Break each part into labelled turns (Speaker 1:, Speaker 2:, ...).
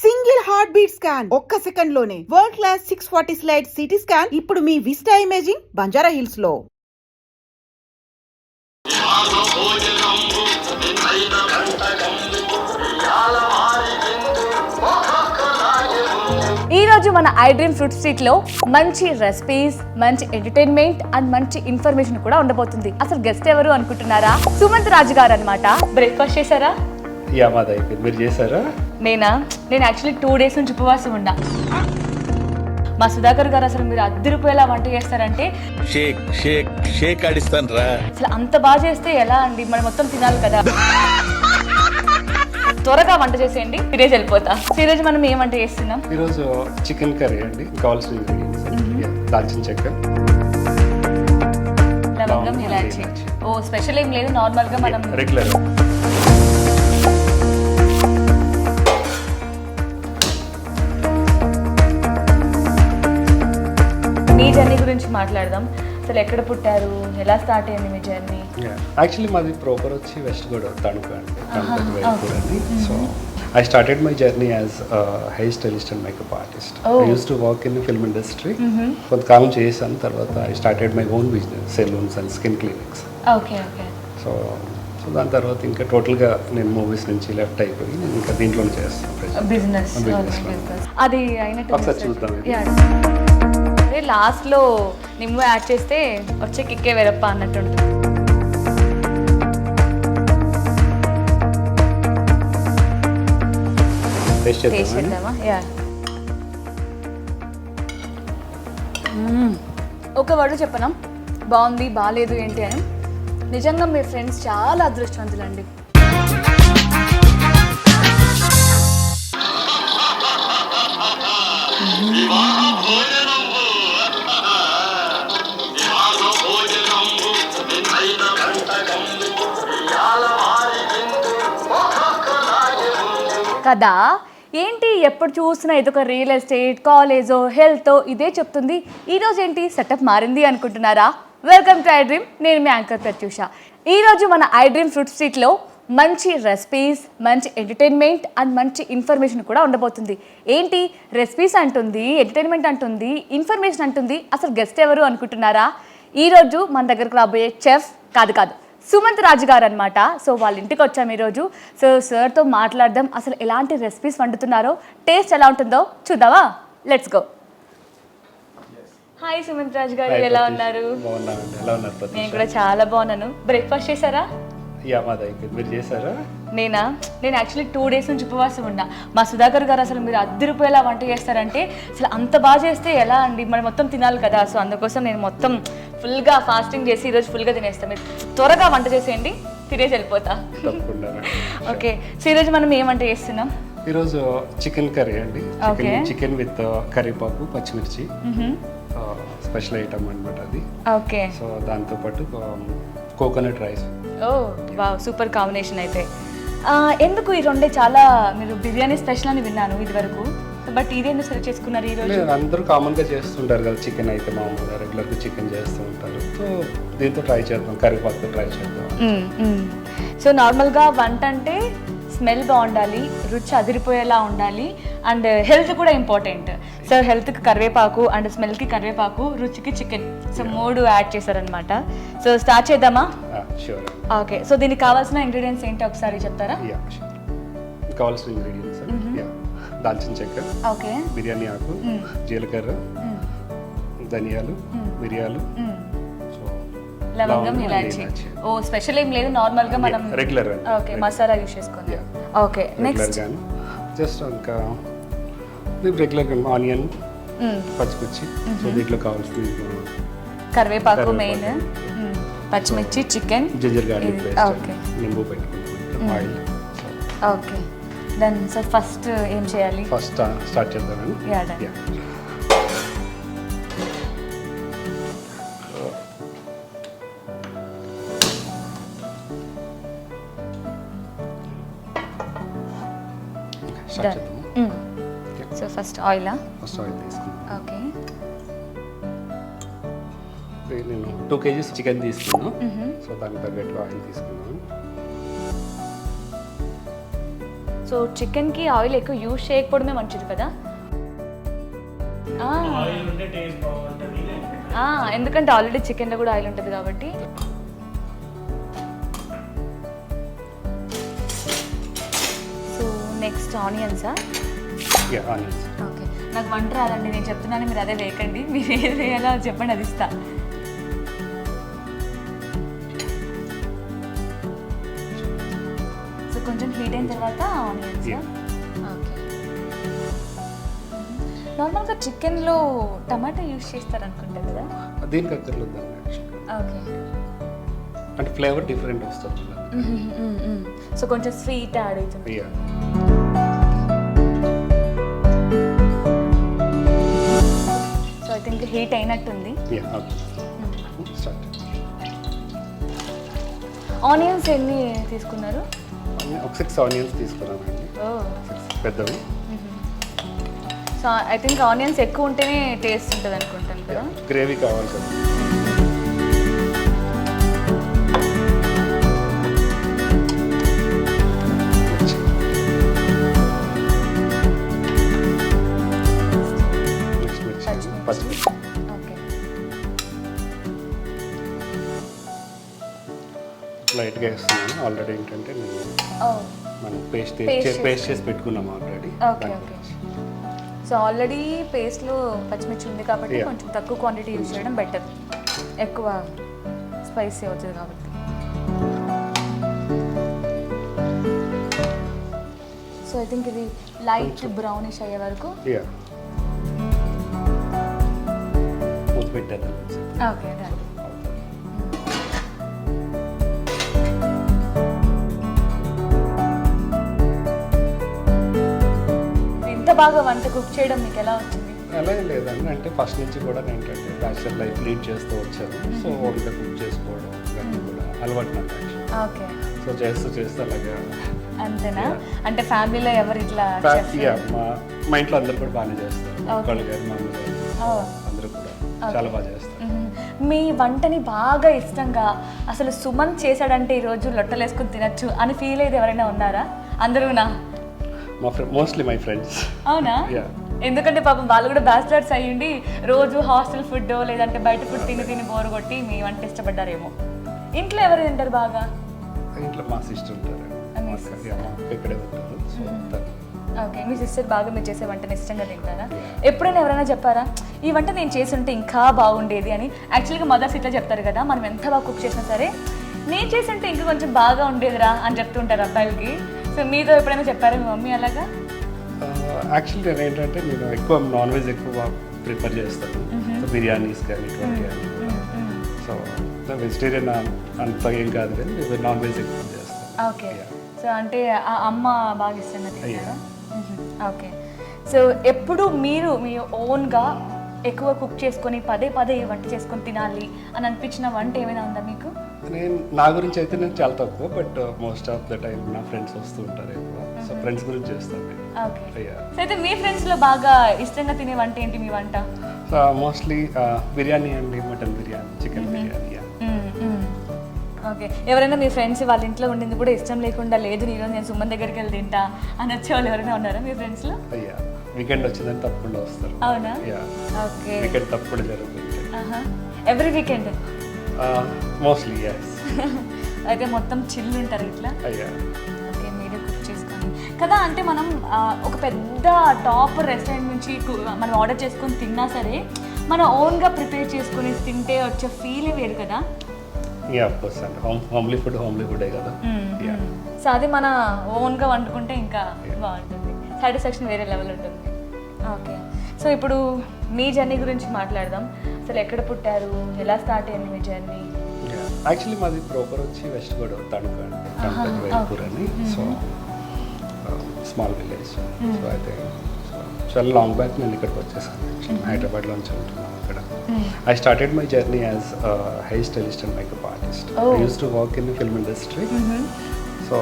Speaker 1: Single heart beat scan ఒక్క second లోనే world class 640 slide CT scan ఇప్పుడు మీ vista imaging Banjara hills లో.
Speaker 2: ఈ రోజు మన ఐ డ్రీమ్ ఫ్రూట్ స్ట్రీట్ లో మంచి రెసిపీస్, మంచి ఎంటర్టైన్మెంట్ అండ్ మంచి ఇన్ఫర్మేషన్ కూడా ఉండబోతుంది. అసలు గెస్ట్ ఎవరు అనుకుంటున్నారా? సుమంత్ రాజు గారు అన్నమాట. బ్రేక్ఫాస్ట్ చేశారా?
Speaker 3: మీరు చేశారా?
Speaker 2: నేను యాక్చువల్లీ 2 days నుంచి ఉపవాసం ఉన్నా. మా సుధాకర్ గారు అసలు మీరు ₹10 వంట చేస్తారంటే
Speaker 4: షేక్ షేక్ షేక్ ఆడిస్తాను రా.
Speaker 2: అసలు అంత బాగా చేస్తే ఎలా అండి, మనం మొత్తం తినాలి కదా. త్వరగా వంట చేసేయండి, ఈరోజు వెళ్ళిపోతా. ఈరోజు మనం ఏం వంట చేస్తున్నాం?
Speaker 3: ఈరోజు చికెన్ కర్రీ అండి. కావాల్సిన ఇంగ్రీడియంట్స్ దాల్చిన చెక్క,
Speaker 2: లవంగం, ఇలాచి. ఓ స్పెషల్ ఏం లేదు, నార్మల్ గా మనం
Speaker 3: రెగ్యులర్.
Speaker 2: మీ జర్నీ గురించి మాట్లాడదాం. అసలు ఎక్కడ పుట్టారు, ఎలా స్టార్ట్ అయింది మీ జర్నీ?
Speaker 3: యాక్చువల్లీ మాది ప్రాపర్ వచ్చి వెస్ట్ గోదావరి, తణుకు అండి. So I started my journey as a hair stylist and makeup artist. I used to work in the film industry. కొంతకాలం చేశాను. తర్వాత I started my own business, salons and skin clinics.
Speaker 2: Okay okay.
Speaker 3: So దాని తర్వాత ఇంకా టోటల్గా నేను movies నుంచి left అయిపోయి నేను ఇంకా దీంట్లోనే చేస్తాను
Speaker 2: బిజినెస్. అది అయినట్టు
Speaker 3: ఒకసారి చూద్దాం.
Speaker 2: అదే లాస్ట్లో నిమ్ము యాడ్ చేస్తే వచ్చే కిక్కే వేరప్ప అన్నట్టుంటుంది.
Speaker 3: టేస్ట్
Speaker 2: చేద్దామా? యా. ఒక వర్డ్ చెప్పనా, బాగుంది బాగాలేదు ఏంటి అని. నిజంగా మీ ఫ్రెండ్స్ చాలా అదృష్టవంతులండి. కదా ఏంటి, ఎప్పుడు చూసినా ఇదొక రియల్ ఎస్టేట్, కాలేజో, హెల్తో ఇదే చెప్తుంది. ఈరోజు ఏంటి సెటప్ మారింది అనుకుంటున్నారా? Welcome to I dream. నేను మీ యాంకర్ ప్రత్యూష. ఈరోజు మన ఐ డ్రీమ్ ఫ్రూట్ స్ట్రీట్లో మంచి రెసిపీస్, మంచి ఎంటర్టైన్మెంట్ అండ్ మంచి ఇన్ఫర్మేషన్ కూడా ఉండబోతుంది. ఏంటి రెసిపీస్ అంటుంది, ఎంటర్టైన్మెంట్ అంటుంది, ఇన్ఫర్మేషన్ అంటుంది. అసలు గెస్ట్ ఎవరు అనుకుంటున్నారా? ఈరోజు మన దగ్గరకు రాబోయే చెఫ్ కాదు సుమంత్ రాజు గారు అనమాట. సో వాళ్ళ ఇంటికి వచ్చాము ఈరోజు. సో సార్తో మాట్లాడదాం, అసలు ఎలాంటి రెసిపీస్ వండుతున్నారో, టేస్ట్ ఎలా ఉంటుందో చూద్దామా? Let's go. హాయ్ సుమంత్ రాజు గారు, ఎలా ఉన్నారు? నేను కూడా చాలా బాగున్నాను. బ్రేక్ఫాస్ట్ చేశారా?
Speaker 3: మీరు చేశారా?
Speaker 2: నేను యాక్చువల్లీ 2 days నుంచి ఉపవాసం ఉన్నా. మా సుధాకర్ గారు అసలు మీరు ₹10 వంట చేస్తారంటే అసలు అంత బాగా చేస్తే ఎలా అండి, మనం మొత్తం తినాలి కదా. సో అందుకోసం నేను మొత్తం ఫుల్గా ఫాస్టింగ్ చేసి ఈరోజు ఫుల్గా తినేస్తాను. మీరు త్వరగా వంట చేసేయండి, తినేసి వెళ్ళిపోతా. ఓకే. సో ఈరోజు మనం ఏం వంట చేస్తున్నాం?
Speaker 3: ఈరోజు చికెన్ కర్రీ అండి. చికెన్ విత్ కరివేపాకు, పచ్చిమిర్చి స్పెషల్ ఐటమ్ అనమాట అది.
Speaker 2: ఓకే.
Speaker 3: సో దాంతోపాటు కోకోనట్ రైస్.
Speaker 2: ఓ వావ్, సూపర్ కాంబినేషన్. అయితే ఎందుకు ఈ రెండే? చాలా మీరు బిర్యానీ స్పెషల్ అని విన్నాను ఇది వరకు, బట్ ఇదే ఎందుకు సెలెక్ట్ చేసుకున్నారు ఈరోజు?
Speaker 3: అందరూ కామన్గా చేస్తుంటారు కదా చికెన్, అయితే మామూలుగా రెగ్యులర్గా చికెన్ చేస్తూ ఉంటారు. సో దీంతో ట్రై చేద్దాం, కరివేపాకుతో ట్రై చేద్దాం.
Speaker 2: సో నార్మల్గా వంట అంటే స్మెల్ బాగుండాలి, రుచి అదిరిపోయేలా ఉండాలి, అండ్ హెల్త్ కూడా ఇంపార్టెంట్. సో హెల్త్కి కరివేపాకు అండ్ స్మెల్కి కరివేపాకు, రుచికి చికెన్, సో 3 యాడ్ చేశారనమాట. సో స్టార్ట్ చేద్దామా?
Speaker 3: షూర్.
Speaker 2: ఓకే. సో దీనికి కావాల్సిన ఇంగ్రీడియంట్స్ ఏంటి ఒకసారి చెప్తారా?
Speaker 3: కావాల్సిన ఇంగ్రీడియంట్స్ దాల్చిన చెక్క, ఓకే, బిర్యానీ ఆకు, జీలకర్ర, ధనియాలు, మిరియాలు,
Speaker 2: లవంగం, ఇలాచి. ఓ స్పెషల్ ఏం లేదు, నార్మల్ గా మనం
Speaker 3: రెగ్యులర్
Speaker 2: ఓకే మసాలా యూస్ చేసుకోవాలి. ఓకే. నెక్స్ట్
Speaker 3: జస్ట్ ఇంకా రెగ్యులర్ ఆనియన్, పచ్చిమిర్చి. సో దీంట్లో కావాల్సింది
Speaker 2: కరివేపాకు మెయిన్, పచ్చిమిర్చి, chicken,
Speaker 3: ginger garlic paste,
Speaker 2: okay,
Speaker 3: నింబు పెట్టుకుంటాం, oil.
Speaker 2: Okay then so first ఏం చేయాలి?
Speaker 3: ఫస్ట్ స్టార్ట్ చేద్దామని.
Speaker 2: సో ఫస్ట్ ఆయిల్
Speaker 3: తీసుకున్నాను.
Speaker 2: ఓకే.
Speaker 3: నేను 2 kgs చికెన్ తీసుకున్నాను. సో దానికి తగ్గట్టుగా ఆయిల్ తీసుకున్నాను.
Speaker 2: సో సో చికెన్కి ఆయిల్ ఎక్కువ యూజ్ చేయకపోవడమే మంచిది కదా. ఎందుకంటే ఆల్రెడీ చికెన్లో కూడా ఆయిల్ ఉంటుంది కాబట్టి. సో నెక్స్ట్ ఆనియన్సా?
Speaker 3: ఆనియన్స్.
Speaker 2: ఓకే, నాకు వంట రాదండి, నేను చెప్తున్నాను, మీరు అదే వేయకండి, మీరు ఏది వేయాలో చెప్పండి, అది ఇస్తా. సో కొంచెం హీట్ అయిన తర్వాత ఆనియన్స్. ఓకే, నార్మల్గా చికెన్లో టమాటా యూజ్ చేస్తారు అనుకుంటా కదా?
Speaker 3: దీనికి అక్కర్లేదు.
Speaker 2: ఓకే,
Speaker 3: అంటే ఫ్లేవర్ డిఫరెంట్ వస్తుంది.
Speaker 2: సో కొంచెం స్వీట్ యాడ్ అవుతుంది. సో ఐ థింక్ హీట్ అయినట్టుంది. ఆనియన్స్ ఎన్ని తీసుకున్నారు?
Speaker 3: ఒక 6 ఆనియన్స్ తీసుకున్నానండి, పెద్దవి.
Speaker 2: సో ఐ థింక్ ఆనియన్స్ ఎక్కువ ఉంటేనే టేస్ట్ ఉంటుంది అనుకుంటాను కదా.
Speaker 3: గ్రేవీ కావాలి కదా. పచ్చిమిర్చి.
Speaker 2: ఓకే,
Speaker 3: లైట్గా వేస్తున్నాను. ఆల్రెడీ ఏంటంటే నేను మనం పేస్ట్ చేసి పెట్టుకున్నాం already.
Speaker 2: Okay okay. So already పేస్ట్లో పచ్చిమిర్చి ఉంది కాబట్టి కొంచెం తక్కువ క్వాంటిటీ యూజ్ చేయడం బెటర్, ఎక్కువ స్పైసీ అవుతుంది కాబట్టి. సో ఐ థింక్ ఇది లైట్ బ్రౌనిష్ అయ్యే వరకు.
Speaker 3: మూత పెట్టాను.
Speaker 2: Okay, done. ఇంత బాగా వంట కుక్ చేయడం మీకు ఎలా వచ్చింది?
Speaker 3: అలా లేదండి, అంటే ఫస్ట్ నుంచి కూడా నేను ఏంటంటే బ్యాచిలర్ లైఫ్ లీడ్ చేస్తూ వచ్చాను. సో ఓన్గా కుక్ చేసుకోవడం ఇవన్నీ కూడా అలవాటు నాకు.
Speaker 2: ఓకే,
Speaker 3: సో చేస్తూ అలాగా.
Speaker 2: అంతేనా? అంటే ఫ్యామిలీలో ఎవరు ఇట్లా?
Speaker 3: మా ఇంట్లో అందరు కూడా బాగానే చేస్తారు. ఒక్కళ్ళు గారు, మా అమ్మ గారు అందరూ కూడా చాలా బాగా చేస్తారు.
Speaker 2: మీ వంటని బాగా ఇష్టంగా అసలు సుమన్ చేశాడంటే ఈరోజు లొట్టలు వేసుకుని తినచ్చు అని ఫీల్ అయ్యేది ఎవరైనా ఉన్నారా? అందరూనా?
Speaker 3: Mostly my friends.
Speaker 2: అవునా? ఎందుకంటే పాపం వాళ్ళు కూడా బ్యాచిలర్స్ అయ్యిండి రోజు హాస్టల్ ఫుడ్ లేదంటే బయట ఫుడ్ తిని బోర్ కొట్టి మీ వంట ఇష్టపడ్డారేమో. ఇంట్లో ఎవరు తింటారు బాగా?
Speaker 3: ఇంట్లో మా సిస్టర్ ఉంటారు, ఇక్కడే ఉంటారు. సో
Speaker 2: ఓకే, మీ సిస్టర్ బాగా మీరు చేసే వంటని ఇష్టంగా తింటారా? ఎప్పుడైనా ఎవరైనా చెప్పారా ఈ వంట నేను చేసుంటే ఇంకా బాగుండేది అని? యాక్చువల్గా మదర్స్ ఇట్లా చెప్తారు కదా, మనం ఎంత బాగా కుక్ చేసినా సరే నేను చేస్తుంటే ఇంకా కొంచెం బాగా ఉండేదిరా అని చెప్తుంటారు అబ్బాయిలకి. సో మీతో ఎప్పుడైనా చెప్పారా మీ మమ్మీ అలాగా?
Speaker 3: యాక్చువల్లీ నేను ఏంటంటే నేను ఎక్కువ నాన్ వెజ్ ఎక్కువ ప్రిఫర్ చేస్తాను. సో బిర్యానీస్ కానీ ఇటువంటి కానీ. సో వెజిటేరియన్ అంత ఏం కాదు కానీ నాన్ వెజ్ ఎక్కువ చేస్తాను.
Speaker 2: ఓకే, సో అంటే అమ్మ బాగా ఇష్టంగా తింటారా? ఓకే, సో ఎప్పుడు మీరు మీ ఓన్గా ఎక్కువ కుక్ చేసుకొని పదే వంట చేసుకొని తినాలి అని అనిపించిన వంట ఏమైనా ఉందా మీకు?
Speaker 3: నేను నా గురించి అయితే నేను చాలా తక్కువ, but most of the time నా ఫ్రెండ్స్ వస్తూ ఉంటారు ఎక్కువ. సో ఫ్రెండ్స్ గురించి చేస్తాను.
Speaker 2: ఓకే, సో అయితే మీ ఫ్రెండ్స్లో బాగా ఇష్టంగా తినే వంట ఏంటి మీ వంట?
Speaker 3: సో మోస్ట్లీ బిర్యానీ అండి, mutton biryani, chicken biryani.
Speaker 2: Okay, ఎవరైనా మీ ఫ్రెండ్స్ వాళ్ళ ఇంట్లో ఉండింది కూడా ఇష్టం లేకుండా లేదు ఈరోజు నేను సుమన్ దగ్గరికి వెళ్ళి తింటా అని వచ్చే వాళ్ళు ఎవరైనా ఉన్నారా మీ ఫ్రెండ్స్లో?
Speaker 3: అయ్యా, వీకెండ్ వచ్చిందని తప్పకుండా వస్తారు.
Speaker 2: అవునా? ఓకే,
Speaker 3: వీకెండ్ తప్పకుండా జరుగుతుంది.
Speaker 2: Every weekend
Speaker 3: mostly.
Speaker 2: అయితే మొత్తం చిల్లు ఉంటారు ఇట్లా.
Speaker 3: అయ్యా,
Speaker 2: ఓకే, మీరే కుక్ చేసుకొని కదా. అంటే మనం ఒక పెద్ద టాప్ రెస్టారెంట్ నుంచి మనం ఆర్డర్ చేసుకొని తిన్నా సరే మనం ఓన్గా ప్రిపేర్ చేసుకొని తింటే వచ్చే ఫీల్ వేరు కదా.
Speaker 3: ఆఫ్ కోర్స్ అండి, హోమ్లీ ఫుడే కదా.
Speaker 2: సో అది మన ఓన్గా వండుకుంటే ఇంకా బాగుంటుంది, సాటిస్ఫాక్షన్ వేరే లెవెల్ ఉంటుంది. ఓకే, సో ఇప్పుడు మీ జర్నీ గురించి మాట్లాడదాం. అసలు ఎక్కడ పుట్టారు, ఎలా స్టార్ట్ అయింది మీ జర్నీ?
Speaker 3: యాక్చువల్లీ మాది ప్రాపర్ వచ్చి వెస్ట్ గోదావరి తణుకు అండి, వైపూర్ అని. So small village. సో అయితే చాలా లాంగ్ బ్యాక్ నేను ఇక్కడికి వచ్చేసాను. హైదరాబాద్లో నుంచి ఉంటున్నాను ఇక్కడ. I started my journey as a hair stylist and makeup artist. I used to work in the film industry. So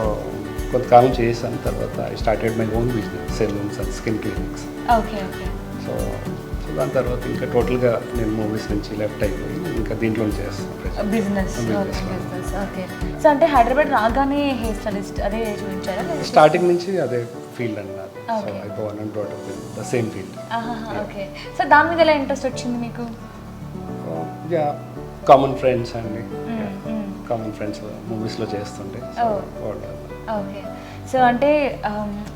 Speaker 3: కొంతకాలం చేశాను. తర్వాత I started my own business, salons and skin clinics.
Speaker 2: Okay okay.
Speaker 3: So దాని తర్వాత ఇంకా టోటల్గా నేను movies నుంచి left అయిపోయి ఇంకా దీంట్లో చేస్తాను
Speaker 2: బిజినెస్. ఓకే, సో అంటే హైదరాబాద్ రాగానే హెయిర్ స్టైలిస్ట్ అదే చూపించారా?
Speaker 3: స్టార్టింగ్ నుంచి అదే ఫీల్డ్ అండి నాది. So I Born and brought up in the same field.
Speaker 2: Okay. So దాని మీద ఎలా ఇంట్రెస్ట్ వచ్చింది మీకు?
Speaker 3: యా కామన్ ఫ్రెండ్స్ అండి, కామన్ ఫ్రెండ్స్ మూవీస్లో చేస్తుంటే
Speaker 2: ఓకే. సో అంటే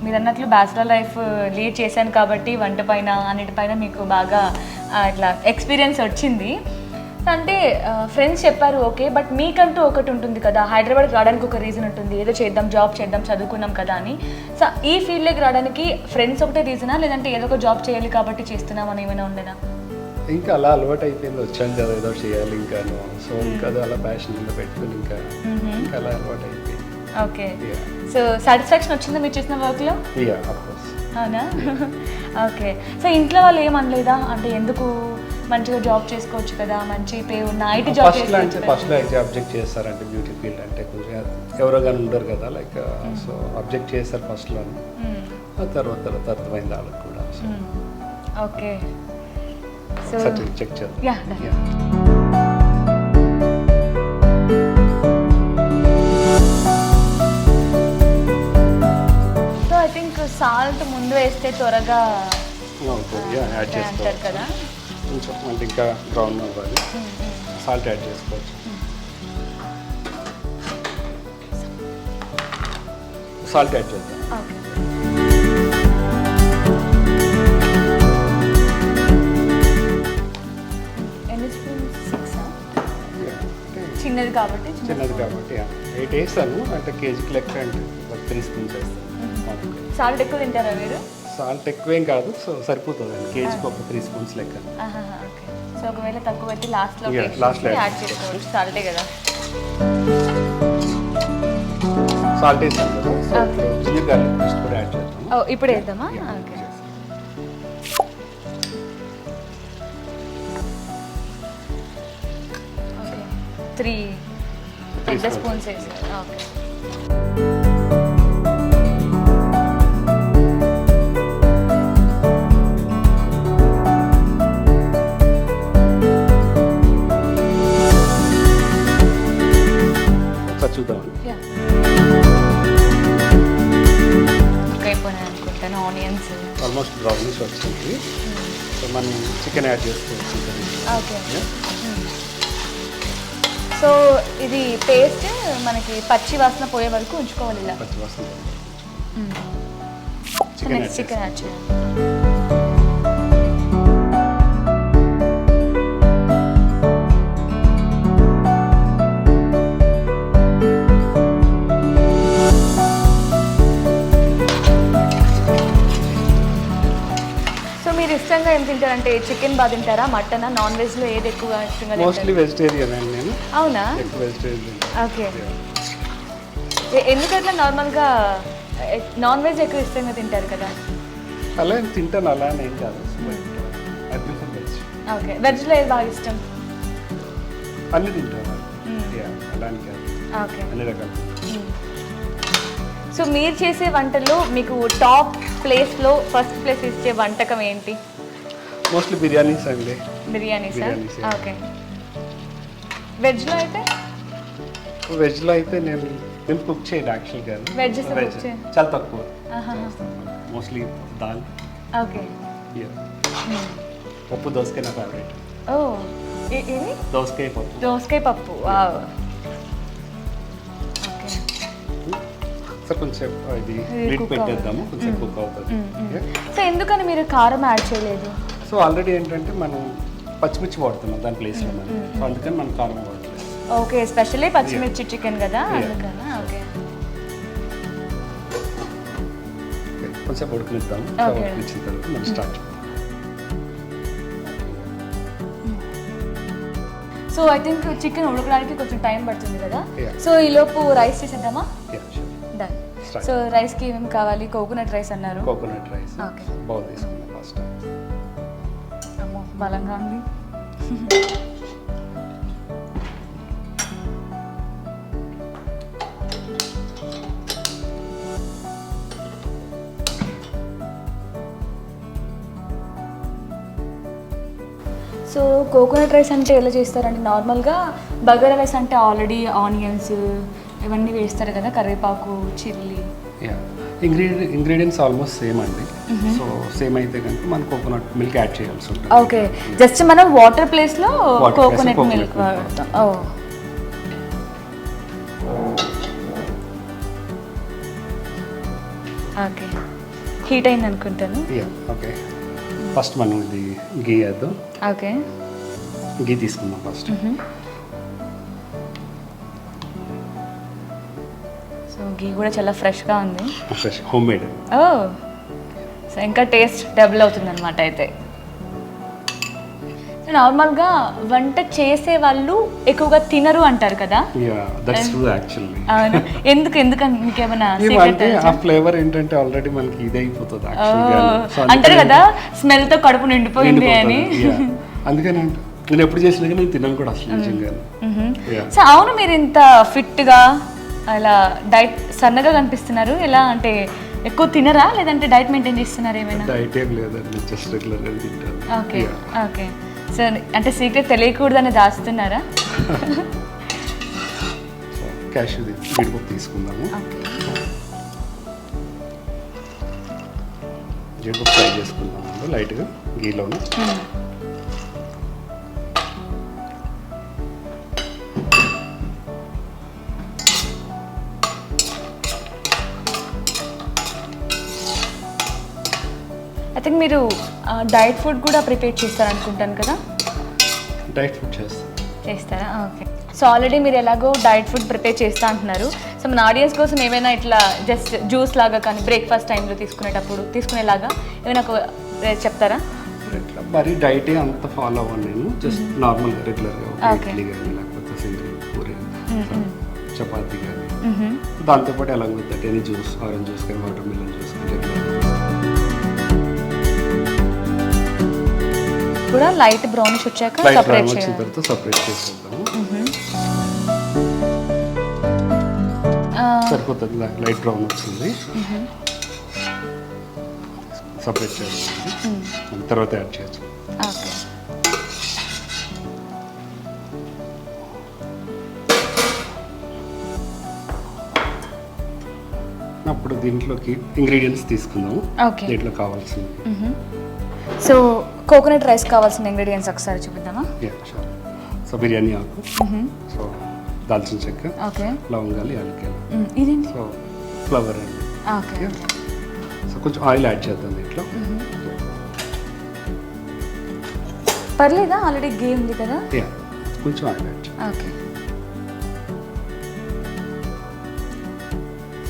Speaker 2: మీరు అన్నట్లు బ్యాచిలర్ లైఫ్ లీడ్ చేశాను కాబట్టి వంట పైన అన్నిటిపైన మీకు బాగా ఇట్లా ఎక్స్పీరియన్స్ వచ్చింది. అంటే ఫ్రెండ్స్ చెప్పారు ఓకే, బట్ మీకంటూ ఒకటి ఉంటుంది కదా, హైదరాబాద్కి రావడానికి ఒక రీజన్ ఉంటుంది, ఏదో చేద్దాం జాబ్ చేద్దాం చదువుకున్నాం కదా అని. సో ఈ ఫీల్డ్లోకి రావడానికి ఫ్రెండ్స్ ఒకటే రీజనా, లేదంటే ఏదో ఒక జాబ్ చేయాలి కాబట్టి చేస్తున్నాం అని ఏమైనా ఉండేనా?
Speaker 3: ఇంకా అలా అలవాటు అయిపోయింది, వచ్చాను కదా ఏదో చేయాలి ఇంకాను. సో ఇంకా అలా ప్యాషన్ మీద పెట్టుకుని ఇంకా అలా అలవాటు అయిపోయింది.
Speaker 2: ఓకే. సో సాటిస్ఫాక్షన్ వచ్చిందా మీరు చేసిన వర్క్లో?
Speaker 3: Yeah of course.
Speaker 2: అవునా? ఓకే. సో ఇంట్లో వాళ్ళు ఏమనలేదా, అంటే ఎందుకు మంచిగా జాబ్ చేసుకోవచ్చు కదా, మంచి పే ఉన్న ఐటీ జాబ్ చేసుకోవచ్చు?
Speaker 3: ఫస్ట్లో అయితే అబ్జెక్ట్ చేస్తారంటే బ్యూటీ ఫీల్డ్ అంటే కొంచెం ఎవరో కానీ ఉండరు కదా, లైక్ సో అబ్జెక్ట్ చేస్తారు ఫస్ట్లో. తర్వాత అర్థమైంది వాళ్ళకి కూడా.
Speaker 2: ఓకే. సో
Speaker 3: చెక్ చేద్దాం.
Speaker 2: Yeah. So I think salt ముందు వేస్తే త్వరగా
Speaker 3: యాడ్
Speaker 2: అంటారు
Speaker 3: చేసుకోవచ్చు
Speaker 2: కదా.
Speaker 3: కొంచెం అంటే ఇంకా బ్రౌన్ అవ్వాలి. సాల్ట్ యాడ్ చేసుకోవచ్చు. సాల్ట్ యాడ్ చేద్దాం.
Speaker 2: ఓకే. ఎన్ని స్పూన్స్? 6 చిన్నది కాబట్టి
Speaker 3: చిన్నది కాబట్టి 8 వేస్తాను, అంటే కేజీకి లెక్క అంటే 3 స్పూన్స్ వేస్తాను.
Speaker 2: సాల్ట్ ఎక్కువ తింటారా మీరు?
Speaker 3: సాల్ట్ ఎక్కువేం కాదు, సో సరిపోతుంది కేజీకి ఒక 3 స్పూన్స్ లెక్క.
Speaker 2: ఓకే. సో ఒకవేళ తక్కువ అయితే లాస్ట్లో
Speaker 3: లాస్ట్లో
Speaker 2: యాడ్ చేసుకోవచ్చు, సాల్టే కదా.
Speaker 3: సాల్ట్ వేస్తాను కదా, so
Speaker 2: Okay.
Speaker 3: Ginger garlic paste కూడా యాడ్ చేస్తాను.
Speaker 2: ఓ ఇప్పుడు వేద్దామా? ఓకే. ఓకే. 3 పెద్ద స్పూన్స్ వేసారు. ఓకే.
Speaker 3: ఒకసారి చూద్దామండి.
Speaker 2: యా. ఓకే అయిపోయినాయి అనుకుంటాను ఆనియన్స్.
Speaker 3: ఆల్మోస్ట్ బ్రౌనిష్ వచ్చింది. సో మనం చికెన్ యాడ్ చేసుకోవచ్చు.
Speaker 2: ఓకే. సో ఇది పేస్ట్ మనకి పచ్చి వాసన పోయే వరకు ఉంచుకోవాలి ఇలా.
Speaker 3: పచ్చి వాసన
Speaker 2: సో నెక్స్ట్ చికెన్ యాడ్ చేయాలి. సో మీరు ఇష్టంగా ఏం తింటారంటే చికెన్ బాగా తింటారా, మటన్, నాన్ వెజ్లో ఏది ఎక్కువగా ఇష్టంగా
Speaker 3: మోస్ట్లీ
Speaker 2: తింటారు?
Speaker 3: వెజిటేరియన్ అండి నేను.
Speaker 2: అవునా?
Speaker 3: ఎక్కువ వెజిటేరియన్.
Speaker 2: ఓకే. ఎందుకట్లా నార్మల్గా నాన్ వెజ్ ఎక్కువ ఇష్టంగా తింటారు కదా?
Speaker 3: అలా ఏం తింటాను, అలా అని ఏం కాదు. I prefer veg.
Speaker 2: ఓకే. వెజ్లో ఏది బాగా ఇష్టం?
Speaker 3: అన్ని తింటాను. అలా అని కాదు,
Speaker 2: ఓకే.
Speaker 3: అన్ని రకాలు.
Speaker 2: సో మీరు చేసే వంటల్లో మీకు టాప్ ప్లేస్లో ఫస్ట్ ప్లేస్ ఇచ్చే వంటకం ఏంటి?
Speaker 3: మోస్ట్లీ బిర్యానీస్ అండి.
Speaker 2: బిర్యానీసా?
Speaker 3: బిర్యానీస్, yeah.
Speaker 2: ఓకే. వెజ్లో అయితే?
Speaker 3: వెజ్లో అయితే నేను కుక్ చేయను యాక్చువల్గా.
Speaker 2: Veg cook చేయను.
Speaker 3: చాలా తక్కువ.
Speaker 2: ఆహా.
Speaker 3: మోస్ట్లీ దాల్.
Speaker 2: ఓకే.
Speaker 3: పప్పు దోసకాయ నా ఫేవరెట్.
Speaker 2: ఓ ఏది?
Speaker 3: దోసకాయ పప్పు.
Speaker 2: దోసకాయ పప్పు. వావ్. ఓకే.
Speaker 3: సార్ కొంచెం ఇది
Speaker 2: ఇది
Speaker 3: లిడ్
Speaker 2: cook
Speaker 3: పెట్టేద్దాము, కొంచెం కుక్ అవుతుంది.
Speaker 2: సో ఎందుకని మీరు కారం యాడ్ చేయలేదు?
Speaker 3: సో ఆల్రెడీ ఏంటంటే మనం పచ్చిమిర్చి వాడుతున్నాం దాని ప్లేస్లో మనం, సో అందుకని మనం కారం వాడలేదు.
Speaker 2: ఓకే. స్పెషల్లీ పచ్చిమిర్చి చికెన్ కదా,
Speaker 3: Yeah.
Speaker 2: అందుకనా? ఓకే.
Speaker 3: కొంచెం ఉడికిద్దాము.
Speaker 2: Okay.
Speaker 3: ఉడికించిన తర్వాత మనం start.
Speaker 2: So I think chicken ఉడకడానికి కొంచెం టైం పడుతుంది కదా.
Speaker 3: Yeah.
Speaker 2: సో ఈలోపు రైస్ చేసేద్దామా? డన్.
Speaker 3: Start.
Speaker 2: సో రైస్కి ఏమేమి కావాలి? కోకోనట్ రైస్ అన్నారు.
Speaker 3: Coconut rice
Speaker 2: Okay.
Speaker 3: బౌల్ తీసుకున్నాం ఫస్ట్.
Speaker 2: అమ్మో బలంగా ఉంది. సో కోకోనట్ రైస్ అంటే ఎలా చేస్తారంటే నార్మల్గా బగారా రైస్ అంటే ఆల్రెడీ ఆనియన్స్ ఇవన్నీ వేస్తారు కదా, కరివేపాకు, chilli.
Speaker 3: Yeah ingredients almost same అండి. సో సేమ్ అయితే కనుక మనం కోకోనట్ మిల్క్ యాడ్ చేయాల్సి ఉంటుంది.
Speaker 2: ఓకే, జస్ట్ మనం వాటర్ ప్లేస్లో
Speaker 3: Water place లో
Speaker 2: కోకోనట్
Speaker 3: coconut
Speaker 2: మిల్క్
Speaker 3: milk
Speaker 2: వాడతాం. ఓ ఓకే, హీట్ అయింది అనుకుంటాను.
Speaker 3: ఓకే, ఫస్ట్ మనం ఇది గీ వేద్దాం.
Speaker 2: ఓకే,
Speaker 3: గీ తీసుకుందాం ఫస్ట్.
Speaker 2: సో గీ కూడా చాలా ఫ్రెష్గా ఉంది.
Speaker 3: Fresh homemade.
Speaker 2: Oh, so ఇంకా టేస్ట్ డబుల్ అవుతుంది అనమాట అయితే. నార్మల్గా వంట చేసే వాళ్ళు ఎక్కువగా తినరు అంటారు కదా.
Speaker 3: That's true actually.
Speaker 2: అవును, ఎందుకని మీకు ఏమైనా
Speaker 3: అంటే ఆ ఫ్లేవర్ ఏంటంటే ఆల్రెడీ మనకి ఇది అయిపోతుంది
Speaker 2: అంటారు కదా, స్మెల్ తో కడుపు నిండిపోయింది అని.
Speaker 3: అందుకని నేను ఎప్పుడు చేసినా నేను తినను కూడా అసలు నిజంగా.
Speaker 2: సో అవును, మీరు ఇంత ఫిట్ గా అలా డైట్ సన్నగా కనిపిస్తున్నారు. ఎలా అంటే ఎక్కువ తినరా లేదంటే డైట్ మెయింటైన్ చేస్తున్నారు ఏమైనా?
Speaker 3: డైట్ ఏం లేదండి, జస్ట్ రెగ్యులర్ గా తింటాను.
Speaker 2: ఓకే ఓకే, సో అంటే సీక్రెట్ తెలియకూడదని దాస్తున్నారా?
Speaker 3: క్యాష్యూ జీడిపప్పు తీసుకుందాము. జీడిపప్పు ఫ్రై చేసుకుందాము లైట్గా గీలోను.
Speaker 2: ఐ థింక్ మీరు డైట్ ఫుడ్ కూడా ప్రిపేర్ చేస్తారనుకుంటాను కదా.
Speaker 3: డైట్ ఫుడ్
Speaker 2: చేస్తారా? ఓకే, సో ఆల్రెడీ మీరు ఎలాగో డైట్ ఫుడ్ ప్రిపేర్ చేస్తా అంటున్నారు. సో మన ఆడియన్స్ కోసం ఏమైనా ఇట్లా జస్ట్ జ్యూస్ లాగా కానీ బ్రేక్ఫాస్ట్ టైంలో తీసుకునేలాగా ఏమైనా చెప్తారా?
Speaker 3: ఇట్లా మరి డైట్ అంత ఫాలో అవ్వను నేను, జస్ట్ నార్మల్గా రెగ్యులర్గా ఇడ్లీ కానీ లేకపోతే సింగిల్ పూరి చపాతీ కానీ, దాంతోపాటు ఎలా అవుతుంది ఎనీ జ్యూస్, ఆరెంజ్ జ్యూస్ కానీ వాటర్ మిలన్ జ్యూస్ కానీ
Speaker 2: కూడా లైట్ బ్రౌనిష్ వచ్చాక సపరేట్ చేయాలి.
Speaker 3: సపరేట్ చేసేద్దాము. సరిపోతుంది, లైట్ బ్రౌన్ వచ్చింది. సపరేట్ చేయాలి, తర్వాత యాడ్ చేయొచ్చు.
Speaker 2: ఓకే,
Speaker 3: అప్పుడు దీంట్లోకి ఇంగ్రీడియంట్స్ తీసుకుందాము.
Speaker 2: ఓకే,
Speaker 3: దీంట్లో కావాల్సింది.
Speaker 2: సో కోకోనట్ రైస్ కావాల్సిన ఇంగ్రీడియంట్స్ ఒకసారి చూపిద్దామా?
Speaker 3: సో బిర్యానీ ఆకు, సో దాల్చిన చెక్క,
Speaker 2: ఓకే,
Speaker 3: లవంగాలు, యాలక్కాయలు,
Speaker 2: ఇదేంటి?
Speaker 3: సో ఫ్లవర్ అండి.
Speaker 2: ఓకే,
Speaker 3: సో కొంచెం ఆయిల్ యాడ్ చేద్దాం దీంట్లో.
Speaker 2: పర్లేదా, ఆల్రెడీ ఘీ ఉంది కదా.
Speaker 3: కొంచెం ఆయిల్ యాడ్ చేద్దాం.
Speaker 2: ఓకే,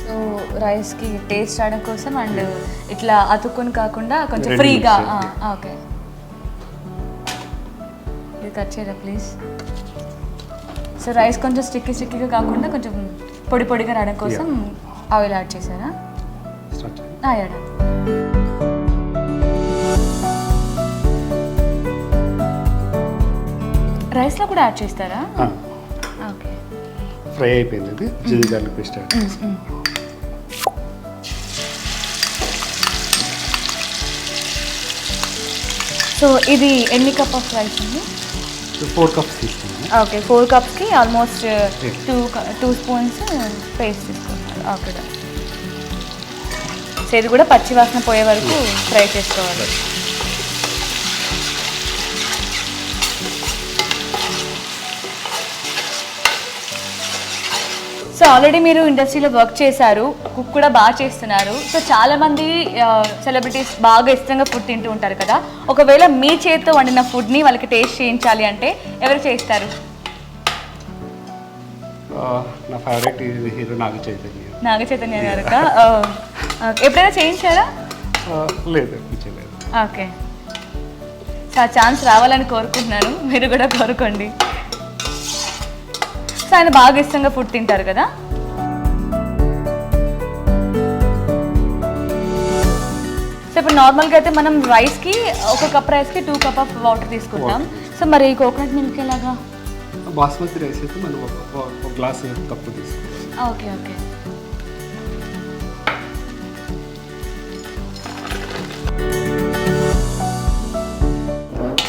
Speaker 2: సో రైస్కి టేస్ట్ రావడం కోసం అండ్ ఇట్లా అతుక్కొని కాకుండా కొంచెం ఫ్రీగా. ఓకే, ఇది కట్ చేయరా ప్లీజ్. సో రైస్ కొంచెం స్టిక్కీగా కాకుండా కొంచెం పొడిగా రావడం కోసం ఆయిల్ యాడ్ చేశారా? యాడ్. రైస్లో కూడా యాడ్ చేస్తారా? ఓకే,
Speaker 3: ఫ్రై అయిపోయింది. ఇది జింజర్ గార్లిక్ పేస్ట్ యాడ్ చేస్తాం.
Speaker 2: సో ఇది ఎన్ని కప్ ఆఫ్ రైస్ ఉంది?
Speaker 3: 4 cups తీసుకున్నాను.
Speaker 2: ఓకే, 4 cupsకి ఆల్మోస్ట్ 2 స్పూన్స్ పేస్ట్ తీసుకున్నారు. ఓకే, సో ఇది కూడా పచ్చివాసన పోయే వరకు ఫ్రై చేసుకోవాలి. సో ఆల్రెడీ మీరు ఇండస్ట్రీలో వర్క్ చేశారు, కుక్ కూడా బాగా చేస్తున్నారు. సో చాలామంది సెలబ్రిటీస్ బాగా ఇష్టంగా ఫుడ్ తింటూ ఉంటారు కదా. ఒకవేళ మీ చేతితో వండిన ఫుడ్ని వాళ్ళకి టేస్ట్ చేయించాలి అంటే ఎవరు చేస్తారు?
Speaker 3: నా ఫేవరెట్ హీరో నాగ చైతన్య
Speaker 2: గారు. ఎప్పుడైనా చేయించారా?
Speaker 3: లేదు.
Speaker 2: ఓకే, సో ఆ ఛాన్స్ రావాలని కోరుకుంటున్నాను, మీరు కూడా కోరుకోండి. సో ఆయన బాగా ఇష్టంగా ఫుడ్ తింటారు కదా. సో ఇప్పుడు నార్మల్గా అయితే మనం రైస్కి 1 కప్ రైస్కి 2 cup ఆఫ్ వాటర్ తీసుకుంటాం. సో మరి కోకోనట్ మిల్క్ ఎలాగా?
Speaker 3: బాస్మతి రైస్ అయితే మనం ఒక గ్లాస్ కప్పు తీసుకోవాలి.
Speaker 2: ఓకే ఓకే,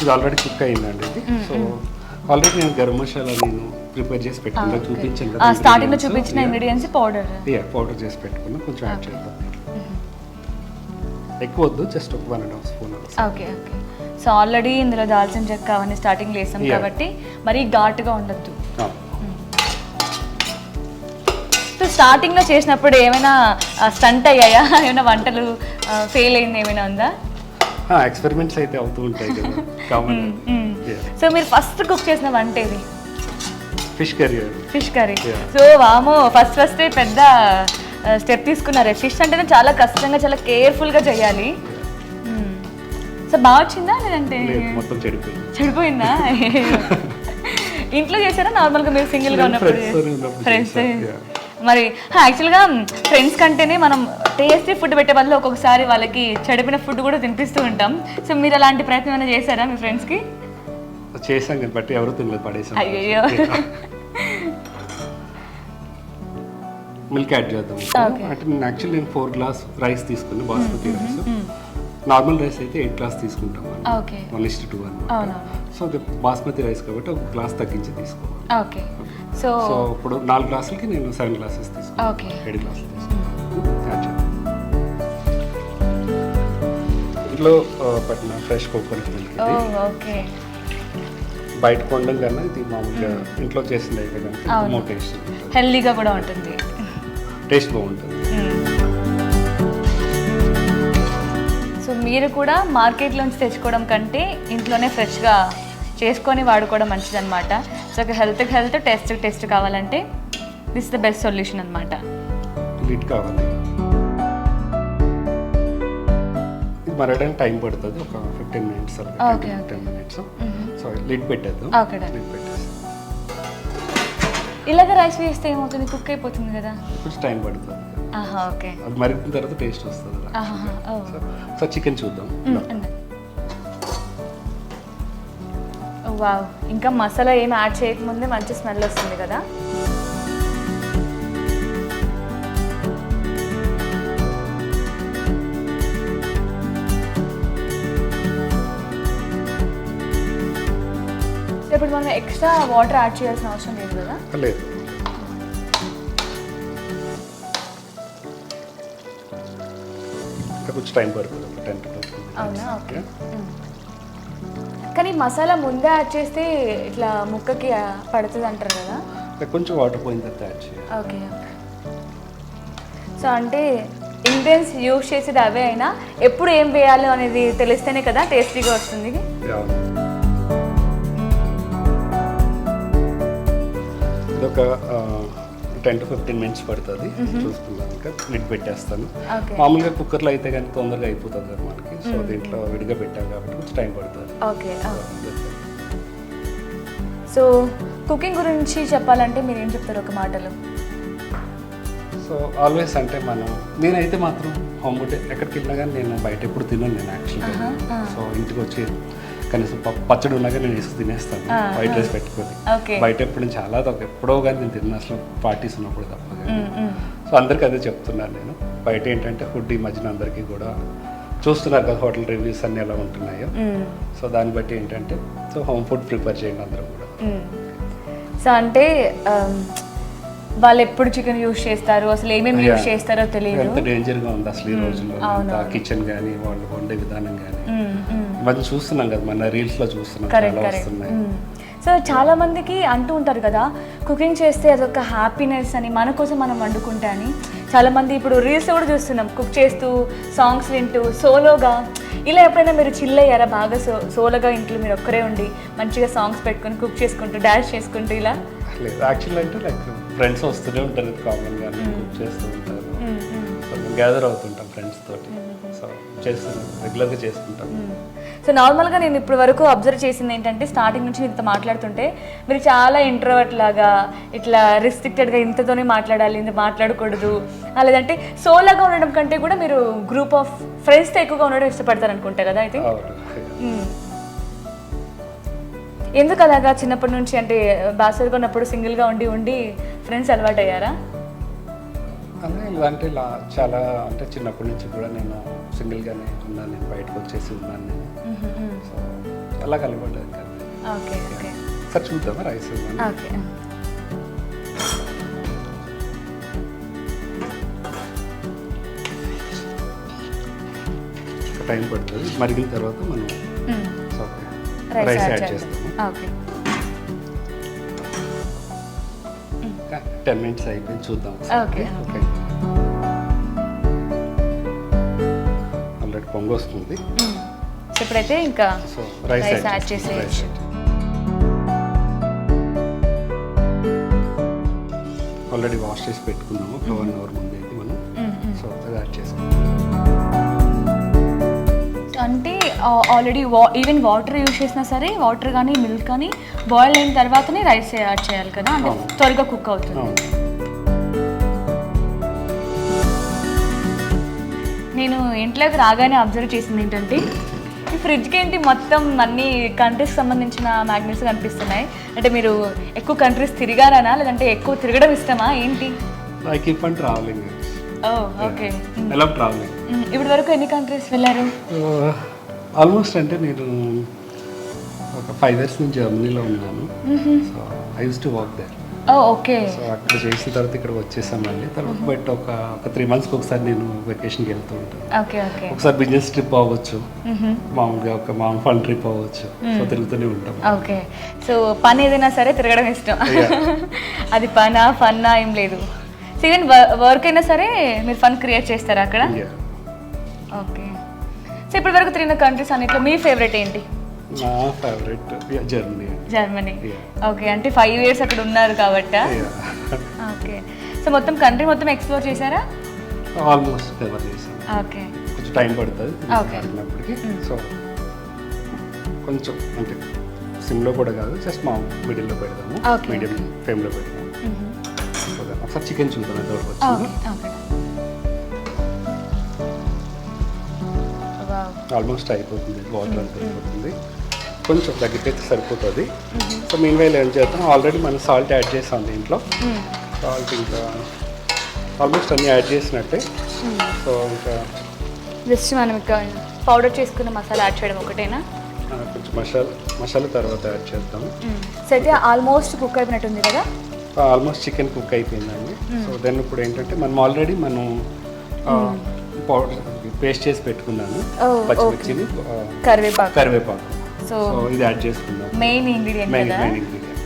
Speaker 3: ఇది ఆల్రెడీ కుక్ అయిందండి ఇది. సో ఆల్రెడీ నేను గరం మసాలా నేను ప్రిపేర్ చేసి పెట్టుకున్నా, చూపించాను కదా
Speaker 2: స్టార్టింగ్లో చూపించిన ఇంగ్రీడియంట్స్ పౌడర్
Speaker 3: చేసి పెట్టుకున్నా. కొంచెం యాడ్ చేద్దాం. ఎక్కువ వద్దు, జస్ట్ ఒక 1.5 spoon.
Speaker 2: Okay okay. So already ఇందులో దాల్చిన చెక్క అవన్నీ స్టార్టింగ్ వేసాం కాబట్టి మరీ ఘాటుగా ఉండొద్దు. సో స్టార్టింగ్లో చేసినప్పుడు ఏమైనా స్టంట్ అయ్యాయా, ఏమైనా వంటలు ఫెయిల్ అయింది ఏమైనా ఉందా?
Speaker 3: ఎక్స్పెరిమెంట్స్ అయితే అవుతూ ఉంటాయి కదా, కామన్.
Speaker 2: సో మీరు ఫస్ట్ కుక్ చేసిన వంట ఏది?
Speaker 3: Fish curry.
Speaker 2: Fish curry. So వామో ఫస్ట్ పెద్ద స్టెప్ తీసుకున్నారే. ఫిష్ అంటేనే చాలా కష్టంగా, చాలా కేర్ఫుల్గా చేయాలి. సో బాగా వచ్చిందా లేదంటే
Speaker 3: మొత్తం
Speaker 2: చెడిపోయిందా? ఇంట్లో చేశారా నార్మల్గా మీరు సింగిల్గా ఉన్నప్పుడు? ఫ్రెండ్స్. మరి యాక్చువల్గా ఫ్రెండ్స్ కంటేనే మనం టేస్టీ ఫుడ్ పెట్టే బదులు ఒక్కొక్కసారి వాళ్ళకి చెడిపిన ఫుడ్ కూడా తినిపిస్తూ ఉంటాం. సో మీరు అలాంటి ప్రయత్నం ఏమైనా చేశారా మీ ఫ్రెండ్స్కి?
Speaker 3: చేసాం కానీ బట్టి ఎవరు తినలేదు, పడేసాం.
Speaker 2: అయ్యో.
Speaker 3: మిల్క్ యాడ్ చేద్దాం అంటే యాక్చువల్లీ నేను 4 గ్లాస్ రైస్ తీసుకుని, బాస్మతి రైస్. నార్మల్ రైస్ అయితే 8 గ్లాస్ తీసుకుంటాం, 1:2 అన్నమాట. సో అది బాస్మతి రైస్ కాబట్టి ఒక గ్లాస్ తగ్గించి తీసుకోవాలి.
Speaker 2: ఓకే. సో
Speaker 3: ఇప్పుడు 4 గ్లాసులకి నేను 7 గ్లాసెస్ తీసుకున్నాను. 7 గ్లాసులు తీసుకున్నాను. ఇంట్లో పట్టిన ఫ్రెష్ కోకోనట్ మిల్క్.
Speaker 2: ఓకే.
Speaker 3: బయట కొనడం కన్నా ఇది మామూలుగా ఇంట్లో చేసింది అయితే కనుక మోర్ టేస్ట్,
Speaker 2: హెల్దీగా కూడా ఉంటుంది,
Speaker 3: టేస్ట్ బాగుంటుంది.
Speaker 2: సో మీరు కూడా మార్కెట్లోంచి తెచ్చుకోవడం కంటే ఇంట్లోనే ఫ్రెష్గా చేసుకొని వాడుకోవడం మంచిదన్నమాట. సో హెల్త్కి హెల్త్, టెస్ట్ కావాలంటే దిస్ ద బెస్ట్ సొల్యూషన్ అనమాట.
Speaker 3: లిడ్ కావాలి, ఇది మరడానికి టైం పడుతుంది, ఒక 15 మినిట్స్. 10 మినిట్స్. సో లిడ్ పెట్టేద్దాం. లిడ్ పెట్టేసి
Speaker 2: ఇలాగ రైస్ వేస్తే ఏమవుతుంది, కుక్ అయిపోతుంది కదా?
Speaker 3: కొంచెం టైం పడుతుంది.
Speaker 2: ఓకే.
Speaker 3: అది మరిగిన తర్వాత టేస్ట్ వస్తుంది. సో చికెన్ చూద్దాం.
Speaker 2: వావ్, ఇంకా మసాలా ఏమి యాడ్ చేయకముందే మంచి స్మెల్ వస్తుంది కదా? ఇప్పుడు మనం ఎక్స్ట్రా వాటర్ యాడ్ చేయాల్సిన అవసరం లేదు కదా?
Speaker 3: లేదు. కొంచెం టైం పడుతుంది, 10 to 12 minutes.
Speaker 2: అవునా? ఓకే. కానీ మసాలా ముందే యాడ్ చేస్తే ఇట్లా ముక్కకి పడుతుంది అంటారు కదా?
Speaker 3: కొంచెం వాటర్ పోయిన తర్వాత యాడ్ చేయాలి.
Speaker 2: ఓకే. సో అంటే ఇంగ్రీడియంట్స్ యూజ్ చేసేది అవే అయినా ఎప్పుడు ఏం వేయాలో అనేది తెలిస్తేనే కదా టేస్టీగా వస్తుంది.
Speaker 3: ఇదొక 10 to 15 minutes పడుతుంది. చూసుకున్నాను ఇంకా లిడ్ పెట్టేస్తాను. మామూలుగా కుక్కర్లో అయితే కానీ తొందరగా అయిపోతుంది కదా మనకి. సో దీంట్లో విడిగా పెట్టాను కాబట్టి కొంచెం టైం పడుతుంది.
Speaker 2: ఓకే. సో కుకింగ్ గురించి చెప్పాలంటే మీరు ఏం చెప్తారు ఒక మాటలో?
Speaker 3: సో ఆల్వేస్ అంటే నేనైతే మాత్రం హోమ్ ఫుడ్ ఎక్కడికి వెళ్ళినా కానీ నేను బయట ఎప్పుడు తినను నేను యాక్చువల్గా. సో ఇంటికి వచ్చి కనీసం పచ్చడి ఉన్నాగా నేను వేసుకు తినేస్తాను, వైట్ రైస్ పెట్టుకొని. బయట ఎప్పుడు నేను చాలా తక్కువ, ఎప్పుడో కానీ నేను తిన్నాను, అసలు పార్టీస్ ఉన్నప్పుడు తప్ప. సో అందరికీ అదే చెప్తున్నాను నేను. బయట ఏంటంటే ఫుడ్ ఈ మధ్యన అందరికీ కూడా చూస్తున్నారు కదా, హోటల్ రివ్యూస్ అన్నీ ఎలా ఉంటున్నాయో. సో దాన్ని బట్టి ఏంటంటే సో హోమ్ ఫుడ్ ప్రిపేర్ చేయండి అందరూ కూడా.
Speaker 2: సో అంటే వాళ్ళు ఎప్పుడు చికెన్ యూజ్ చేస్తారు, అసలు ఏమేమి యూజ్ చేస్తారో తెలియదు.
Speaker 3: ఎంత డేంజర్గా ఉంది అసలు ఈ రోజుల్లో, కిచెన్ కానీ వాళ్ళు వండే విధానం కానీ. మనం చూస్తున్నాం కదా, మన రీల్స్లో చూస్తున్నాం చాలా వస్తున్నాయి.
Speaker 2: సో చాలా మందికి అంటూ ఉంటారు కదా, కుకింగ్ చేస్తే అదొక హ్యాపీనెస్ అని, మన కోసం మనం వండుకుంటా అని. చాలామంది ఇప్పుడు రీల్స్ కూడా చూస్తున్నాం, కుక్ చేస్తూ సాంగ్స్ వింటూ సోలోగా. ఇలా ఎప్పుడైనా మీరు చిల్ అయ్యారా బాగా? సోలోగా ఇంట్లో మీరు ఒక్కరే ఉండి మంచిగా సాంగ్స్ పెట్టుకొని కుక్ చేసుకుంటూ డాన్స్ చేసుకుంటూ ఇలా?
Speaker 3: లేదు, యాక్చువల్లీ అంటే లైక్ ఫ్రెండ్స్ వస్తూనే ఉంటారు కామన్గా, కుక్ చేస్తూ ఉంటారు. సో గ్యాదర్ అవుతుంటాం ఫ్రెండ్స్ తోటి. సో చేస్తున్నాం, రెగ్యులర్గా చేసుకుంటాం.
Speaker 2: సో నార్మల్గా నేను ఇప్పటి వరకు అబ్జర్వ్ చేసింది ఏంటంటే, స్టార్టింగ్ నుంచి ఇంత మాట్లాడుతుంటే మీరు చాలా ఇంట్రోవర్ట్ లాగా, ఇట్లా రిస్ట్రిక్టెడ్గా ఇంతతోనే మాట్లాడాలి, ఇంత మాట్లాడకూడదు, లేదంటే సోలోగా ఉండడం కంటే కూడా మీరు గ్రూప్ ఆఫ్ ఫ్రెండ్స్తో ఎక్కువగా ఉండడం ఇష్టపడతారు అనుకుంటా కదా అయితే? ఎందుకు అలాగా? చిన్నప్పటి నుంచి అంటే బ్యాచిలర్గా ఉన్నప్పుడు సింగిల్గా ఉండి ఫ్రెండ్స్ అలవాటు అయ్యారా?
Speaker 3: అంటే ఇలా చాలా అంటే చిన్నప్పటి నుంచి కూడా నేను సింగిల్గానే ఉన్నాను, నేను బయటకు వచ్చేసి ఉన్నాను నేను. సో అలా కలపడ్డాను కదా.
Speaker 2: Okay okay.
Speaker 3: సార్ చూద్దామా రైస్?
Speaker 2: ఓకే.
Speaker 3: టైం పడుతుంది. మరిగిన తర్వాత మనం
Speaker 2: రైస్
Speaker 3: యాడ్ చేస్తాము.
Speaker 2: ఓకే
Speaker 3: 10 minutes అయిపోయింది, చూద్దాం.
Speaker 2: ఓకే
Speaker 3: ఓకే ఆల్రెడీ పొంగు వస్తుంది.
Speaker 2: సో ఇప్పుడైతే ఇంకా
Speaker 3: సో
Speaker 2: రైస్ యాడ్ చేసేయచ్చు.
Speaker 3: ఆల్రెడీ వాష్ చేసి పెట్టుకున్నాము ఒక 1 hour ముందు అయితే మనం. సో అది యాడ్ చేసుకుంటాం.
Speaker 2: అంటే ఆల్రెడీ ఈవెన్ వాటర్ యూజ్ చేసినా సరే, వాటర్ కానీ మిల్క్ కానీ బాయిల్ అయిన తర్వాతనే రైస్ యాడ్ చేయాలి కదా, అంటే త్వరగా కుక్ అవుతుంది. నేను ఇంట్లోకి రాగానే అబ్జర్వ్ చేసింది ఏంటంటే, ఈ ఫ్రిడ్జ్కి ఏంటి మొత్తం అన్ని కంట్రీస్ సంబంధించిన మ్యాగ్నెట్స్ కనిపిస్తున్నాయి. అంటే మీరు ఎక్కువ కంట్రీస్ తిరిగారానా, లేదంటే ఎక్కువ తిరగడం ఇష్టమా ఏంటి?
Speaker 3: I keep on travelling.
Speaker 2: Okay.
Speaker 3: I love travelling.
Speaker 2: ఇప్పటి వరకు ఎన్ని కంట్రీస్ వెళ్ళారు?
Speaker 3: ఆల్మోస్ట్ అంటే నేను ఒక 5 years నుంచి జర్మనీలో ఉన్నాను. So I use to work there.
Speaker 2: Okay.
Speaker 3: So అక్కడ చేసిన తర్వాత ఇక్కడ వచ్చేసాం మళ్ళీ. తర్వాత బట్ ఒక 3 monthsకి ఒకసారి నేను వెకేషన్కి వెళ్తూ ఉంటాను.
Speaker 2: Okay okay.
Speaker 3: ఒకసారి బిజినెస్ ట్రిప్ అవ్వచ్చు, మామూలుగా ఒక ఫన్ ట్రిప్ అవ్వచ్చు. సో తిరుగుతూనే ఉంటాం.
Speaker 2: ఓకే. సో పని ఏదైనా సరే తిరగడం ఇష్టం. అది పనా ఫన్నా ఏం లేదు. సో ఈవెన్ వర్క్ అయినా సరే మీరు ఫన్ క్రియేట్ చేస్తారా అక్కడ? ఓకే. సో ఇప్పటి వరకు తిరిగిన కంట్రీస్ అన్నిట్లో మీ ఫేవరెట్ ఏంటి?
Speaker 3: నా ఫేవరెట్ జర్మనీ.
Speaker 2: ఓకే. అంటే 5 years అక్కడ ఉన్నారు కాబట్టి. ఓకే. సో మొత్తం కంట్రీ మొత్తం ఎక్స్ప్లోర్ చేశారా?
Speaker 3: ఆల్మోస్ట్ కవర్ చేశాను.
Speaker 2: ఓకే.
Speaker 3: కొంచెం టైం పడుతుంది అడిగినప్పటికీ. సో కొంచెం అంటే సిమ్లో కూడా కాదు, జస్ట్ మా మిడిల్లో పెడదాము, మీడియం ఫ్లేమ్లో పెడదాము. ఒకసారి చికెన్ చూద్దాం ఎంత వరకు వచ్చిందో. ఆల్మోస్ట్ అయిపోతుంది, వాటర్ అంతా అయిపోతుంది, కొంచెం దగ్గరికి సరిపోతుంది. సో మీన్ వైల్ ఏం చేద్దాం, ఆల్రెడీ మనం సాల్ట్ యాడ్ చేసాం దీంట్లో. సాల్ట్ ఇంకా ఆల్మోస్ట్ అన్నీ యాడ్ చేసినట్టే. సో ఇంకా
Speaker 2: జస్ట్ మనం ఇంకా పౌడర్ చేసుకున్న మసాలా యాడ్ చేయడం ఒకటేనా?
Speaker 3: కొంచెం మసాలా తర్వాత యాడ్ చేద్దాము.
Speaker 2: సో అయితే ఆల్మోస్ట్ కుక్ అయిపోయినట్టుంది కదా?
Speaker 3: ఆల్మోస్ట్ చికెన్ కుక్ అయిపోయిందండి. సో దెన్ ఇప్పుడు ఏంటంటే మనం ఆల్రెడీ పౌడర్ పేస్ట్ చేసి పెట్టుకున్నాను, పచ్చిమిర్చిని, కరివేపాకు. సో ఇది యాడ్ చేసుకుందాం.
Speaker 2: మెయిన్ ఇంగ్రీడియంట్ కదా?
Speaker 3: Main ingredient.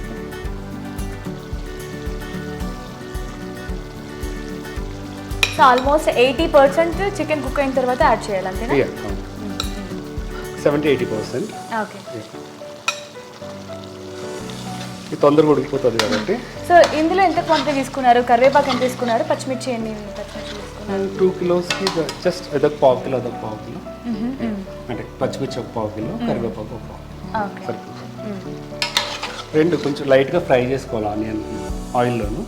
Speaker 2: So almost 80% chicken cook అయిన తర్వాత యాడ్ చేయాలి అంతేనా?
Speaker 3: 70-80%.
Speaker 2: ఓకే.
Speaker 3: ఇది తొందరగా ఉడికిపోతుంది కాబట్టి.
Speaker 2: సో ఇందులో ఎంత క్వాంటిటీ తీసుకున్నారు? కరివేపాకు ఎంత తీసుకున్నారు? పచ్చిమిర్చి ఎన్ని పచ్చిమిర్చి తీసుకున్నారు?
Speaker 3: 2 kilos జస్ట్ అదొక 1/2 kilo, అదొక 1/2 kilo. అంటే పచ్చిమిర్చి ఒక 1/2 kilo, కరివేపాకు ఒక 1/2 kilo. రెండు కొంచెం లైట్గా ఫ్రై చేసుకోవాలి ఆనియన్ ఆయిల్లోను.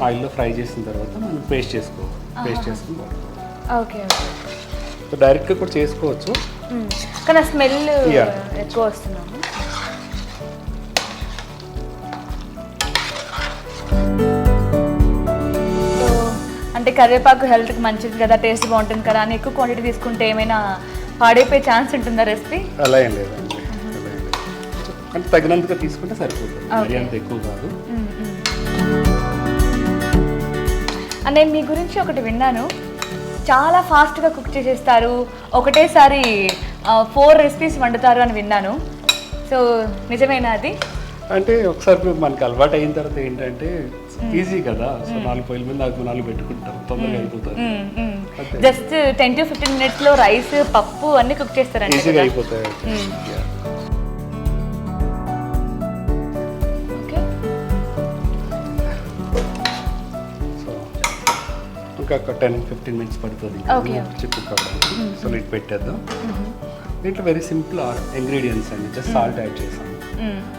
Speaker 3: ఆయిల్లో ఫ్రై చేసిన తర్వాత మనం పేస్ట్ చేసుకోవాలి. పేస్ట్ చేసుకుని వాడుకోవాలి.
Speaker 2: ఓకే.
Speaker 3: సో డైరెక్ట్గా కూడా చేసుకోవచ్చు,
Speaker 2: కానీ స్మెల్ ఎక్కువ వస్తున్నాము. అంటే కరివేపాకు హెల్త్కి మంచిది కదా, టేస్ట్ బాగుంటుంది కదా అని ఎక్కువ క్వాంటిటీ తీసుకుంటే ఏమైనా పాడైపోయే ఛాన్స్ ఉంటుందా రెసిపీ?
Speaker 3: అలా ఏం లేదండి, అంటే తగినంతగా తీసుకుంటే సరిపోతుంది, మరి అంత ఎక్కువ కాదు.
Speaker 2: నేను మీ గురించి ఒకటి విన్నాను, చాలా ఫాస్ట్గా కుక్ చేసేస్తారు, ఒకటేసారి 4 recipes వండుతారు అని విన్నాను. సో నిజమేనా అది?
Speaker 3: అంటే ఒకసారి మనకి అలవాటు అయిన తర్వాత ఏంటంటే ఈజీ కదా, సో 4 పొయ్యిల మీద 4 పెట్టుకుంటాం, తొందరగా అయిపోతుంది.
Speaker 2: జస్ట్ 10 to 15 minutes లో రైస్, పప్పు అన్ని కుక్ చేస్తారండి,
Speaker 3: ఈజీగా అయిపోతాయి. సో ఇంకా 10-15 minutes పడుతుంది కుక్ అవ్వడానికి. సో లిడ్ పెట్టేద్దాం. దీంట్లో వెరీ సింపుల్ ఇంగ్రీడియంట్స్ అండి, జస్ట్ సాల్ట్ యాడ్ చేసాము.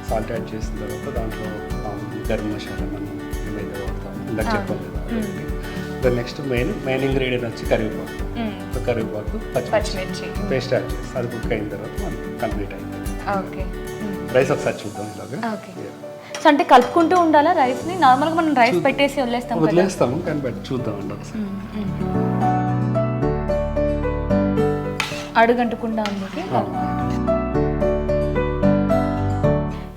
Speaker 3: సాల్ట్ యాడ్ చేసిన తర్వాత దాంట్లో గరం మసాలా మనం ఏమైతే వాడతాము ఇందాక చెప్పాలి కదా. దాని నెక్స్ట్ మెయిన్ ఇంగ్రీడియంట్ వచ్చి కరివేపాకు. సో కరివేపాకు, పచ్చిమిర్చి పేస్ట్ యాడ్ చేసి అది కుక్ అయిన తర్వాత మనం కంప్లీట్ అయిపోయింది.
Speaker 2: ఓకే.
Speaker 3: రైస్ ఒకసారి చూద్దాం ఇలాగా.
Speaker 2: సో అంటే కలుపుకుంటూ ఉండాలా రైస్ని? నార్మల్గా మనం రైస్ పెట్టేసి
Speaker 3: వదిలేస్తాము, కానీ బట్ చూద్దామండి ఒకసారి.
Speaker 2: అడుగంటకుండా ఉంది.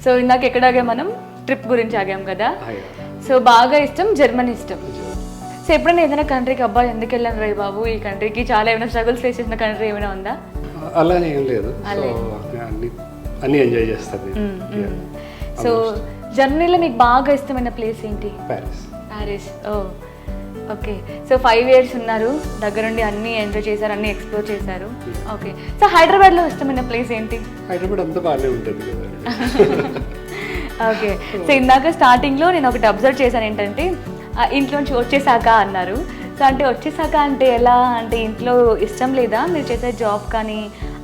Speaker 2: సో ఇందాక ఎక్కడ ఆగాం మనం? ట్రిప్ గురించి ఆగాం కదా. సో బాగా ఇష్టం జర్మనీ ఇష్టం. సో ఎప్పుడైనా ఏదైనా కంట్రీకి అబ్బాయి ఎందుకు వెళ్ళాను రే బాబు ఈ కంట్రీకి, చాలా ఏమైనా స్ట్రగుల్స్ ఫేస్ చేసిన కంట్రీ ఏమైనా ఉందా?
Speaker 3: అలా ఏం లేదు. సో అన్ని ఎంజాయ్ చేస్తాను నేను.
Speaker 2: సో జర్నీలో మీకు బాగా ఇష్టమైన ప్లేస్ ఏంటి?
Speaker 3: ప్యారిస్.
Speaker 2: ఓ ఓకే. సో 5 years ఉన్నారు, దగ్గరుండి అన్నీ ఎంజాయ్ చేశారు, అన్నీ ఎక్స్ప్లోర్ చేశారు. ఓకే. సో హైదరాబాద్లో ఇష్టమైన ప్లేస్ ఏంటి?
Speaker 3: హైదరాబాద్ అంతా బాగానే ఉంటుంది కదా.
Speaker 2: ఓకే. సో ఇందాక స్టార్టింగ్లో నేను ఒకటి అబ్జర్వ్ చేశాను, ఏంటంటే ఇంట్లో నుంచి వచ్చేసాక అన్నారు. సో అంటే వచ్చేసాక అంటే ఎలా, అంటే ఇంట్లో ఇష్టం లేదా మీరు చేసే జాబ్ కానీ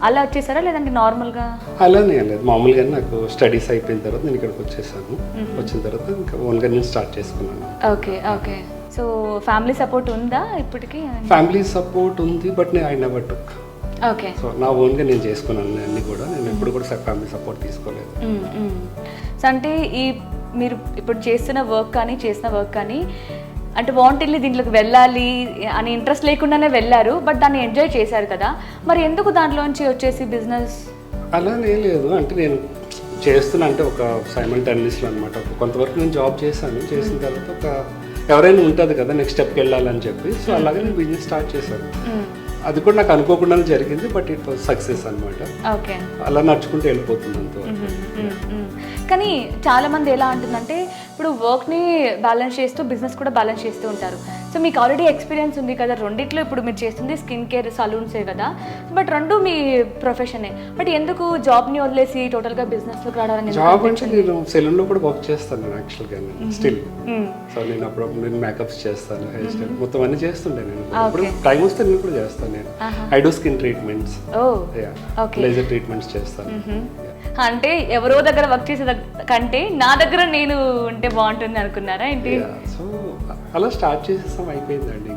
Speaker 2: అలా వచ్చేసారా, లేదంటే నార్మల్గా?
Speaker 3: అలానే లేదు, మామూలుగా నాకు స్టడీస్ అయిపోయిన తర్వాత నేను ఇక్కడికి వచ్చేసాను. వచ్చిన తర్వాత ఇంకా ఓన్గా నేను స్టార్ట్ చేసుకున్నాను.
Speaker 2: Okay okay. So family support ఉందా ఇప్పటికి?
Speaker 3: ఫ్యామిలీ సపోర్ట్ ఉంది, బట్ నేను I never took.
Speaker 2: Okay.
Speaker 3: So నా ఓన్గా నేను చేసుకున్నాను అన్ని కూడా. నేను ఎప్పుడు కూడా ఫ్యామిలీ సపోర్ట్ తీసుకోలేదు.
Speaker 2: సో అంటే మీరు ఇప్పుడు చేసిన వర్క్ కానీ అంటే వాంటెడ్లీ దీంట్లోకి వెళ్ళాలి అని ఇంట్రెస్ట్ లేకుండానే వెళ్ళారు, బట్ దాన్ని ఎంజాయ్ చేశారు కదా, మరి ఎందుకు దాంట్లోంచి వచ్చేసి బిజినెస్?
Speaker 3: అలానే లేదు, అంటే నేను చేస్తున్నా అంటే ఒక సైమల్టేనియస్లో అనమాట. కొంతవరకు నేను జాబ్ చేశాను, చేసిన తర్వాత ఒక ఎవరైనా ఉంటుంది కదా నెక్స్ట్ స్టెప్కి వెళ్ళాలని చెప్పి. సో అలాగే నేను బిజినెస్ స్టార్ట్ చేశాను. అది కూడా నాకు అనుకోకుండానే జరిగింది, బట్ ఇట్ వాజ్ సక్సెస్ అనమాట.
Speaker 2: ఓకే.
Speaker 3: అలా నడుచుకుంటూ వెళ్ళిపోతుంది అంతవరకు.
Speaker 2: కానీ చాలా మంది ఎలా అంటుందంటే ఇప్పుడు వర్క్ని బ్యాలెన్స్ చేస్తూ బిజినెస్ కూడా బ్యాలెన్స్ చేస్తూ ఉంటారు. సో మీకు ఆల్రెడీ ఎక్స్పీరియన్స్ ఉంది కదా రెండిట్లో, ఇప్పుడు మీరు చేస్తుంది స్కిన్ కేర్ సలూన్సే కదా, బట్ రెండు మీ ప్రొఫెషనే, బట్ ఎందుకు జాబ్ని వదిలేసి టోటల్గా బిజినెస్లోకి రావడానికి?
Speaker 3: జాబ్ అంటే నేను సెలూన్లో కూడా వర్క్ చేస్తాను నేను యాక్చువల్గా స్టిల్. సో నేను అప్పుడు నేను మేకప్స్ చేస్తాను, హెయిర్ స్టైల్ మొత్తం అన్నీ చేస్తుండే నేను. ఇప్పుడు టైం వస్తే నేను కూడా చేస్తాను. నేను I do skin treatments, laser treatments చేస్తాను.
Speaker 2: అంటే ఎవరో దగ్గర వర్క్ చేసే కంటే నా దగ్గర నేను ఉంటే బాగుంటుంది అనుకున్నారా ఏంటి?
Speaker 3: సో అలా స్టార్ట్ చేసేస్తాం, అయిపోయిందండి.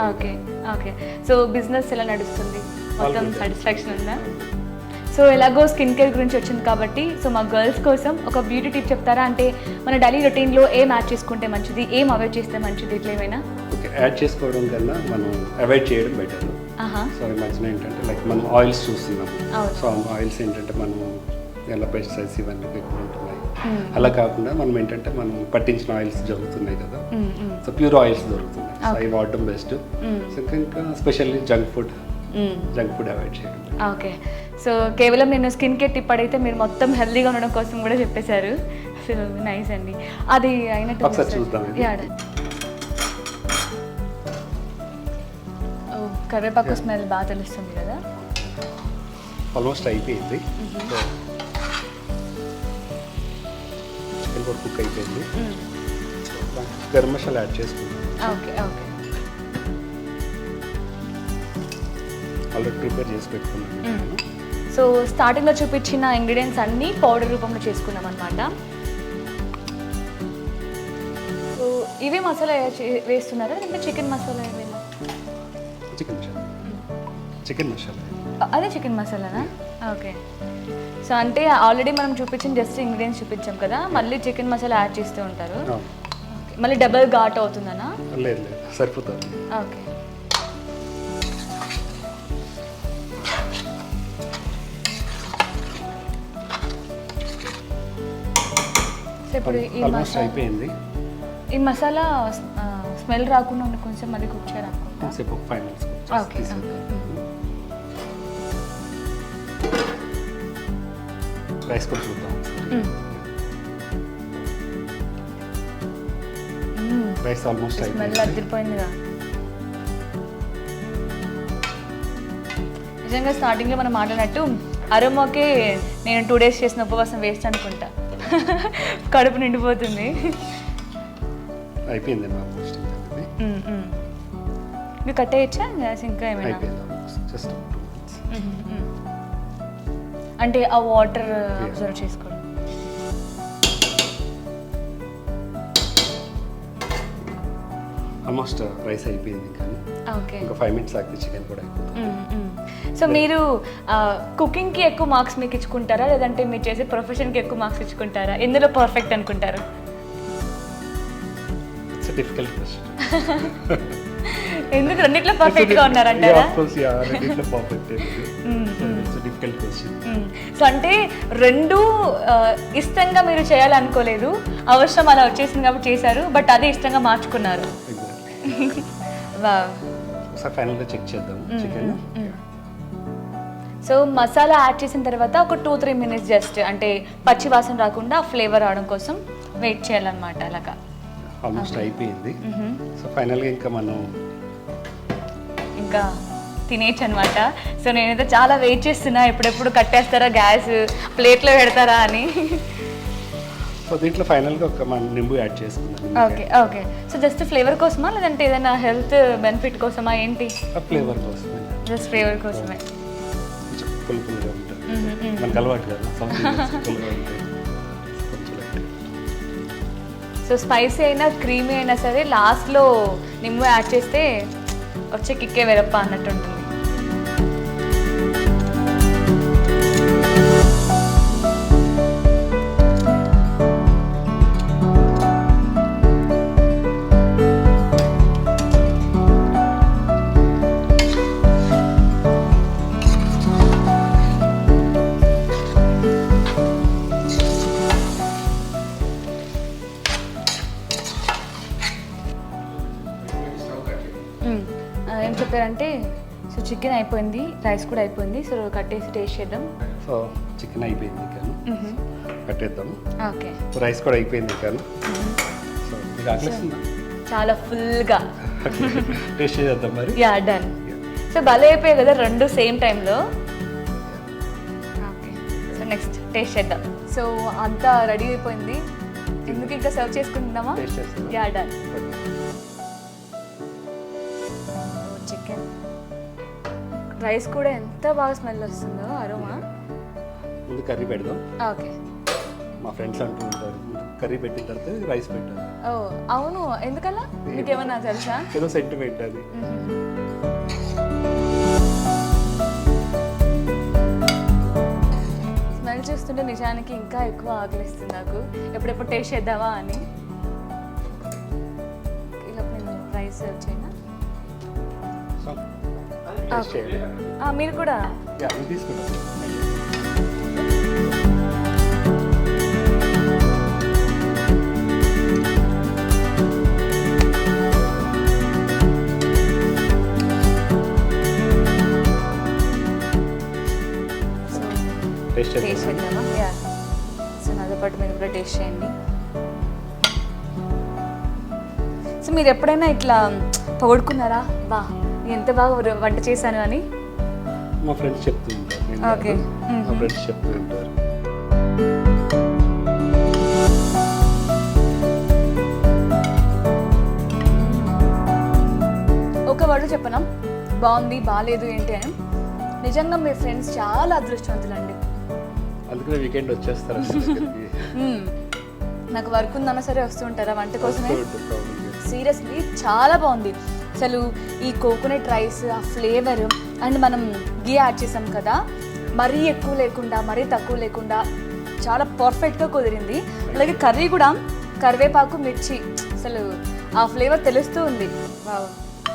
Speaker 2: Okay okay. సో బిజినెస్ ఎలా నడుస్తుంది? మొత్తం సాటిస్ఫాక్షన్ ఉందా? సో ఎలాగో స్కిన్ కేర్ గురించి వచ్చింది కాబట్టి, సో మా గర్ల్స్ కోసం ఒక బ్యూటీ టిప్ చెప్తారా? అంటే మన డైలీ రొటీన్లో ఏం యాడ్ చేసుకుంటే మంచిది, ఏం అవాయిడ్ చేస్తే మంచిది, ఇట్లా ఏమైనా?
Speaker 3: ఓకే, యాడ్ చేసుకోవడం కన్నా మనం అవాయిడ్ చేయడం బెటర్. సో ఈ మధ్యన ఏంటంటే లైక్ మనం ఆయిల్స్ చూస్తున్నాం. సో ఆయిల్స్ ఏంటంటే మనం ఎలా పెస్టిసైడ్స్ ఇవన్నీ ఎక్కువ ఉంటున్నాయి. అలా కాకుండా మనం ఏంటంటే మనం పట్టించిన ఆయిల్స్ జరుగుతున్నాయి కదా, సో ప్యూర్ ఆయిల్స్ దొరుకుతున్నాయి. సో అవి వాడటం బెస్ట్. సో ఇంకా స్పెషల్లీ జంక్ ఫుడ్ అవాయిడ్ చేయడం.
Speaker 2: ఓకే. సో కేవలం నేను స్కిన్ కేర్ టిప్ అడిగితే మీరు మొత్తం హెల్దీగా ఉండడం కోసం కూడా చెప్పేశారు. సో నైస్ అండి. అది అయినట్టు
Speaker 3: ఒకసారి చూద్దాం.
Speaker 2: కరివేపాకు స్మెల్ బాగా తెలుస్తుంది కదా.
Speaker 3: ఆల్మోస్ట్ అయిపోయింది. చికెన్ కూడా కుక్ అయిపోయింది. గరం మసాలా యాడ్ చేసుకుంటాం.
Speaker 2: Okay okay.
Speaker 3: ఆల్రెడీ ప్రిపేర్ చేసి పెట్టుకున్నాను.
Speaker 2: సో స్టార్టింగ్లో చూపించిన ఇంగ్రీడియంట్స్ అన్నీ పౌడర్ రూపంలో చేసుకున్నాం అనమాట. సో ఇవే మసాలా వేస్తున్నారా, లేదంటే చికెన్ మసాలా ఏమైనా?
Speaker 3: చికెన్ మసాలా
Speaker 2: అదే చికెన్ మసాలానా? ఓకే. సో అంటే ఆల్రెడీ మనం చూపించిన జస్ట్ ఇంగ్రీడియంట్స్ చూపించాం కదా, మళ్ళీ చికెన్ మసాలా యాడ్ చేస్తూ ఉంటారు. మళ్ళీ డబల్ ఘాట్ అవుతుందనా?
Speaker 3: లేదు లేదు, సరిపోతుంది.
Speaker 2: ఓకే. సో ఇప్పుడు ఈ మసాలా స్మెల్ రాకుండా ఉండి కొంచెం మళ్ళీ కుక్ చేయాలనుకుంటా. ఓకే.
Speaker 3: రైస్ కూడా చూద్దాం. రైస్ ఆల్మోస్ట్
Speaker 2: స్మెల్ అదిరిపోయిందిగా. నిజంగా స్టార్టింగ్లో మనం మాట్లాడినట్టు అరోమాకే నేను 2 days చేసిన ఉపవాసం వేస్ట్ అనుకుంటా. కడుపు నిండిపోతుంది.
Speaker 3: అయిపోయింది ఆల్మోస్ట్.
Speaker 2: మీరు కట్టేయచ్చా గ్యాస్? ఇంకా ఏమైనా? అంటే ఆ వాటర్ అబ్జర్వ్ చేసుకోవడం.
Speaker 3: ఆల్మోస్ట్ రైస్ అయిపోయింది.
Speaker 2: ఓకే.
Speaker 3: ఇంకా 5 minutes ఆగితే చికెన్ కూడా అయిపోతుంది.
Speaker 2: సో మీరు కుకింగ్కి ఎక్కువ మార్క్స్ మీకు ఇచ్చుకుంటారా, లేదంటే మీరు చేసే ప్రొఫెషన్కి ఎక్కువ మార్క్స్ ఇచ్చుకుంటారా? ఎందులో పర్ఫెక్ట్ అనుకుంటారు?
Speaker 3: It's difficult question.
Speaker 2: ఎందుకు రెండిట్లో పర్ఫెక్ట్గా ఉన్నారంటారా? సో అంటే రెండు ఇష్టంగా మీరు చేయాలనుకోలేదు, అవసరం అలా వచ్చేసింది కాబట్టి చేశారు, బట్ అదే ఇష్టంగా మార్చుకున్నారు.
Speaker 3: ఫైనల్గా చెక్ చేద్దాం చికెన్.
Speaker 2: సో మసాలా యాడ్ చేసిన తర్వాత ఒక 2-3 మినిట్స్ జస్ట్ అంటే పచ్చి వాసన రాకుండా ఫ్లేవర్ రావడం కోసం వెయిట్ చేయాలన్నమాట అలాగా.
Speaker 3: ఆల్మోస్ట్ అయిపోయింది. సో ఫైనల్గా ఇంకా మనం
Speaker 2: ఇంకా తినేయచ్చు అనమాట. సో నేనైతే చాలా వెయిట్ చేస్తున్నా ఎప్పుడెప్పుడు కట్టేస్తారా గ్యాస్, ప్లేట్లో పెడతారా అని.
Speaker 3: సో దీంట్లో ఫైనల్గా ఒక మనం నింబు యాడ్ చేసుకుందాం.
Speaker 2: Okay okay. So just flavour కోసమా లేదంటే ఏదైనా హెల్త్ బెనిఫిట్ కోసమా ఏంటి?
Speaker 3: ఫ్లేవర్ కోసమే,
Speaker 2: జస్ట్ ఫ్లేవర్ కోసమే.
Speaker 3: కొంచెం పులుపులుగా ఉంటుంది, మనకు అలవాటు కదా పులుపులుగా ఉంటాయి.
Speaker 2: సో స్పైసీ అయినా క్రీమీ అయినా సరే లాస్ట్లో నిమ్ము యాడ్ చేస్తే వచ్చే కిక్కే వేరప్ప అన్నట్టు ఉంటుంది. ఏం చెప్పారంటే సో చికెన్ అయిపోయింది, రైస్ కూడా అయిపోయింది. సో కట్టేసి టేస్ట్ చేద్దాం.
Speaker 3: సో చికెన్ అయిపోయింది కానీ కట్టేద్దాం.
Speaker 2: ఓకే.
Speaker 3: సో రైస్ కూడా అయిపోయింది కానీ సో మీకు ఆకలిస్తుందా?
Speaker 2: చాలా ఫుల్గా
Speaker 3: టేస్ట్ చేద్దాం మరి.
Speaker 2: Yeah done. సో భలే అయిపోయాయి కదా రెండు సేమ్ టైంలో. ఓకే. సో నెక్స్ట్ టేస్ట్ చేద్దాం. సో అంతా రెడీ అయిపోయింది, ఎందుకు ఇంకా సర్వ్ చేసుకుంటున్నామా?
Speaker 3: టేస్ట్ చేస్తాం.
Speaker 2: Yeah done. చికెన్ రైస్ కూడా ఎంత బాగా స్మెల్ వస్తుందో, అరోమా.
Speaker 3: ముందు కర్రీ పెడదాం.
Speaker 2: ఓకే.
Speaker 3: మా ఫ్రెండ్స్ అంటూ ఉంటారు కర్రీ పెట్టిన తర్వాత రైస్ పెట్టాలి.
Speaker 2: ఓ అవును, ఎందుకలా? మీకేమన్నా తెలుసా?
Speaker 3: ఏదో సెంటిమెంట్ అది.
Speaker 2: స్మెల్ చూస్తుంటే నిజానికి ఇంకా ఎక్కువ ఆకలిస్తుంది నాకు, ఎప్పుడెప్పుడు టేస్ట్ చేద్దామా అని. ఇలా నేను రైస్ సర్వ్ చేయనా?
Speaker 3: సో టేస్ట్ చేయాలి.
Speaker 2: మీరు కూడా
Speaker 3: యా ఇది తీసుకుంటాం. టేస్ట్
Speaker 2: టేస్ట్ చేద్దామా? యా. సో నాతో పాటు మీరు కూడా టేస్ట్ చేయండి. సో మీరు ఎప్పుడైనా ఇట్లా పొగుడుకున్నారా, వా ఎంత బాగా వంట చేశాను అని?
Speaker 3: మా ఫ్రెండ్స్ చెప్తూ ఉంటారు.
Speaker 2: ఓకే.
Speaker 3: మా ఫ్రెండ్స్ చెప్తూ ఉంటారు.
Speaker 2: ఒక వర్డ్ చెప్పనా, బాగుంది బాగాలేదు ఏంటి అని? నిజంగా మీ ఫ్రెండ్స్ చాలా అదృష్టవంతులండి.
Speaker 3: అందుకనే వీకెండ్ వచ్చేస్తారు అసలు దగ్గరికి.
Speaker 2: నాకు వర్క్ ఉందన్నా సరే వస్తూ ఉంటారా వంట కోసమే?
Speaker 3: వస్తూ ఉంటారు.
Speaker 2: సీరియస్లీ చాలా బాగుంది అసలు. ఈ కోకోనట్ రైస్, ఆ ఫ్లేవర్ అండ్ మనం గీ యాడ్ చేసాం కదా, మరీ ఎక్కువ లేకుండా మరీ తక్కువ లేకుండా చాలా పర్ఫెక్ట్గా కుదిరింది. అలాగే కర్రీ కూడా కరివేపాకు మిర్చి, అసలు ఆ ఫ్లేవర్ తెలుస్తూ ఉంది.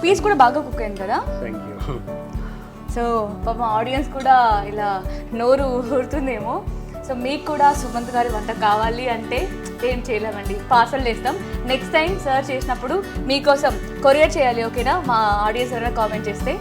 Speaker 2: పీస్ కూడా బాగా కుక్ అయింది కదా.
Speaker 3: Thank you.
Speaker 2: సో పాపం ఆడియన్స్ కూడా ఇలా నోరు ఊరుతుందేమో. సో మీకు కూడా సుమంత్ గారి వంట కావాలి అంటే ఏం చేయలేమండి, పార్సల్ చేస్తాం. నెక్స్ట్ టైం సర్చ్ చేసినప్పుడు మీకోసం కొరియర్ చేయాలి, ఓకేనా? మా ఆడియన్స్ ఎవరైనా కామెంట్ చేస్తే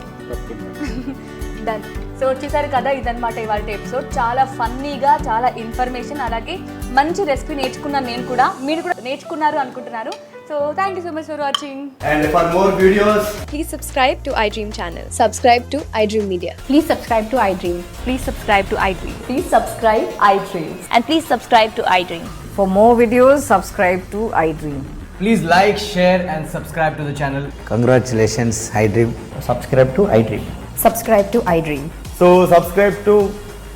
Speaker 2: డన్. సో వచ్చేసారు కదా, ఇదన్నమాట ఇవాళ ఎపిసోడ్. చాలా ఫన్నీగా, చాలా ఇన్ఫర్మేషన్, అలాగే మంచి రెసిపీ నేర్చుకున్నాను నేను కూడా, మీరు కూడా నేర్చుకున్నారు అనుకుంటున్నారు. So thank you so much for watching.
Speaker 5: And for more videos,
Speaker 6: Please subscribe to iDream channel. Subscribe to iDream Media.
Speaker 7: Please subscribe to iDream.
Speaker 2: Please subscribe to iDream.
Speaker 7: Please subscribe iDream.
Speaker 2: And please subscribe to iDream.
Speaker 7: For more videos, subscribe to iDream.
Speaker 5: please like, share and subscribe to the channel.
Speaker 8: Congratulations, iDream.
Speaker 5: Subscribe to iDream.
Speaker 7: Subscribe to iDream.
Speaker 5: So subscribe to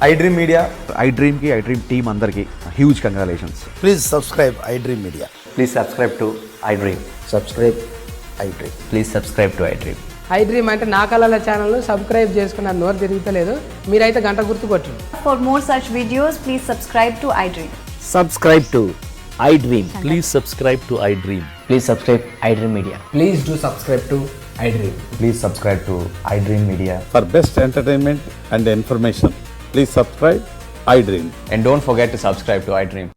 Speaker 5: iDream Media.
Speaker 9: iDream ki iDream team andarki huge congratulations.
Speaker 8: Please subscribe iDream Media.
Speaker 5: Please subscribe to iDream.
Speaker 8: Subscribe iDream.
Speaker 5: Please subscribe to iDream.
Speaker 10: iDream అంటే నా కళల ఛానల్ను subscribe చేసుకున్న నోరు తిరుగుతలేదు, మీరైతే గంట గుర్తు కొట్టండి.
Speaker 7: For more such videos, please subscribe to iDream.
Speaker 8: Subscribe to iDream.
Speaker 4: Please subscribe to iDream.
Speaker 5: Please subscribe iDream Media. Please do subscribe to iDream.
Speaker 8: Please subscribe to iDream Media.
Speaker 4: For best entertainment and information, please subscribe iDream.
Speaker 5: And don't forget to subscribe to iDream.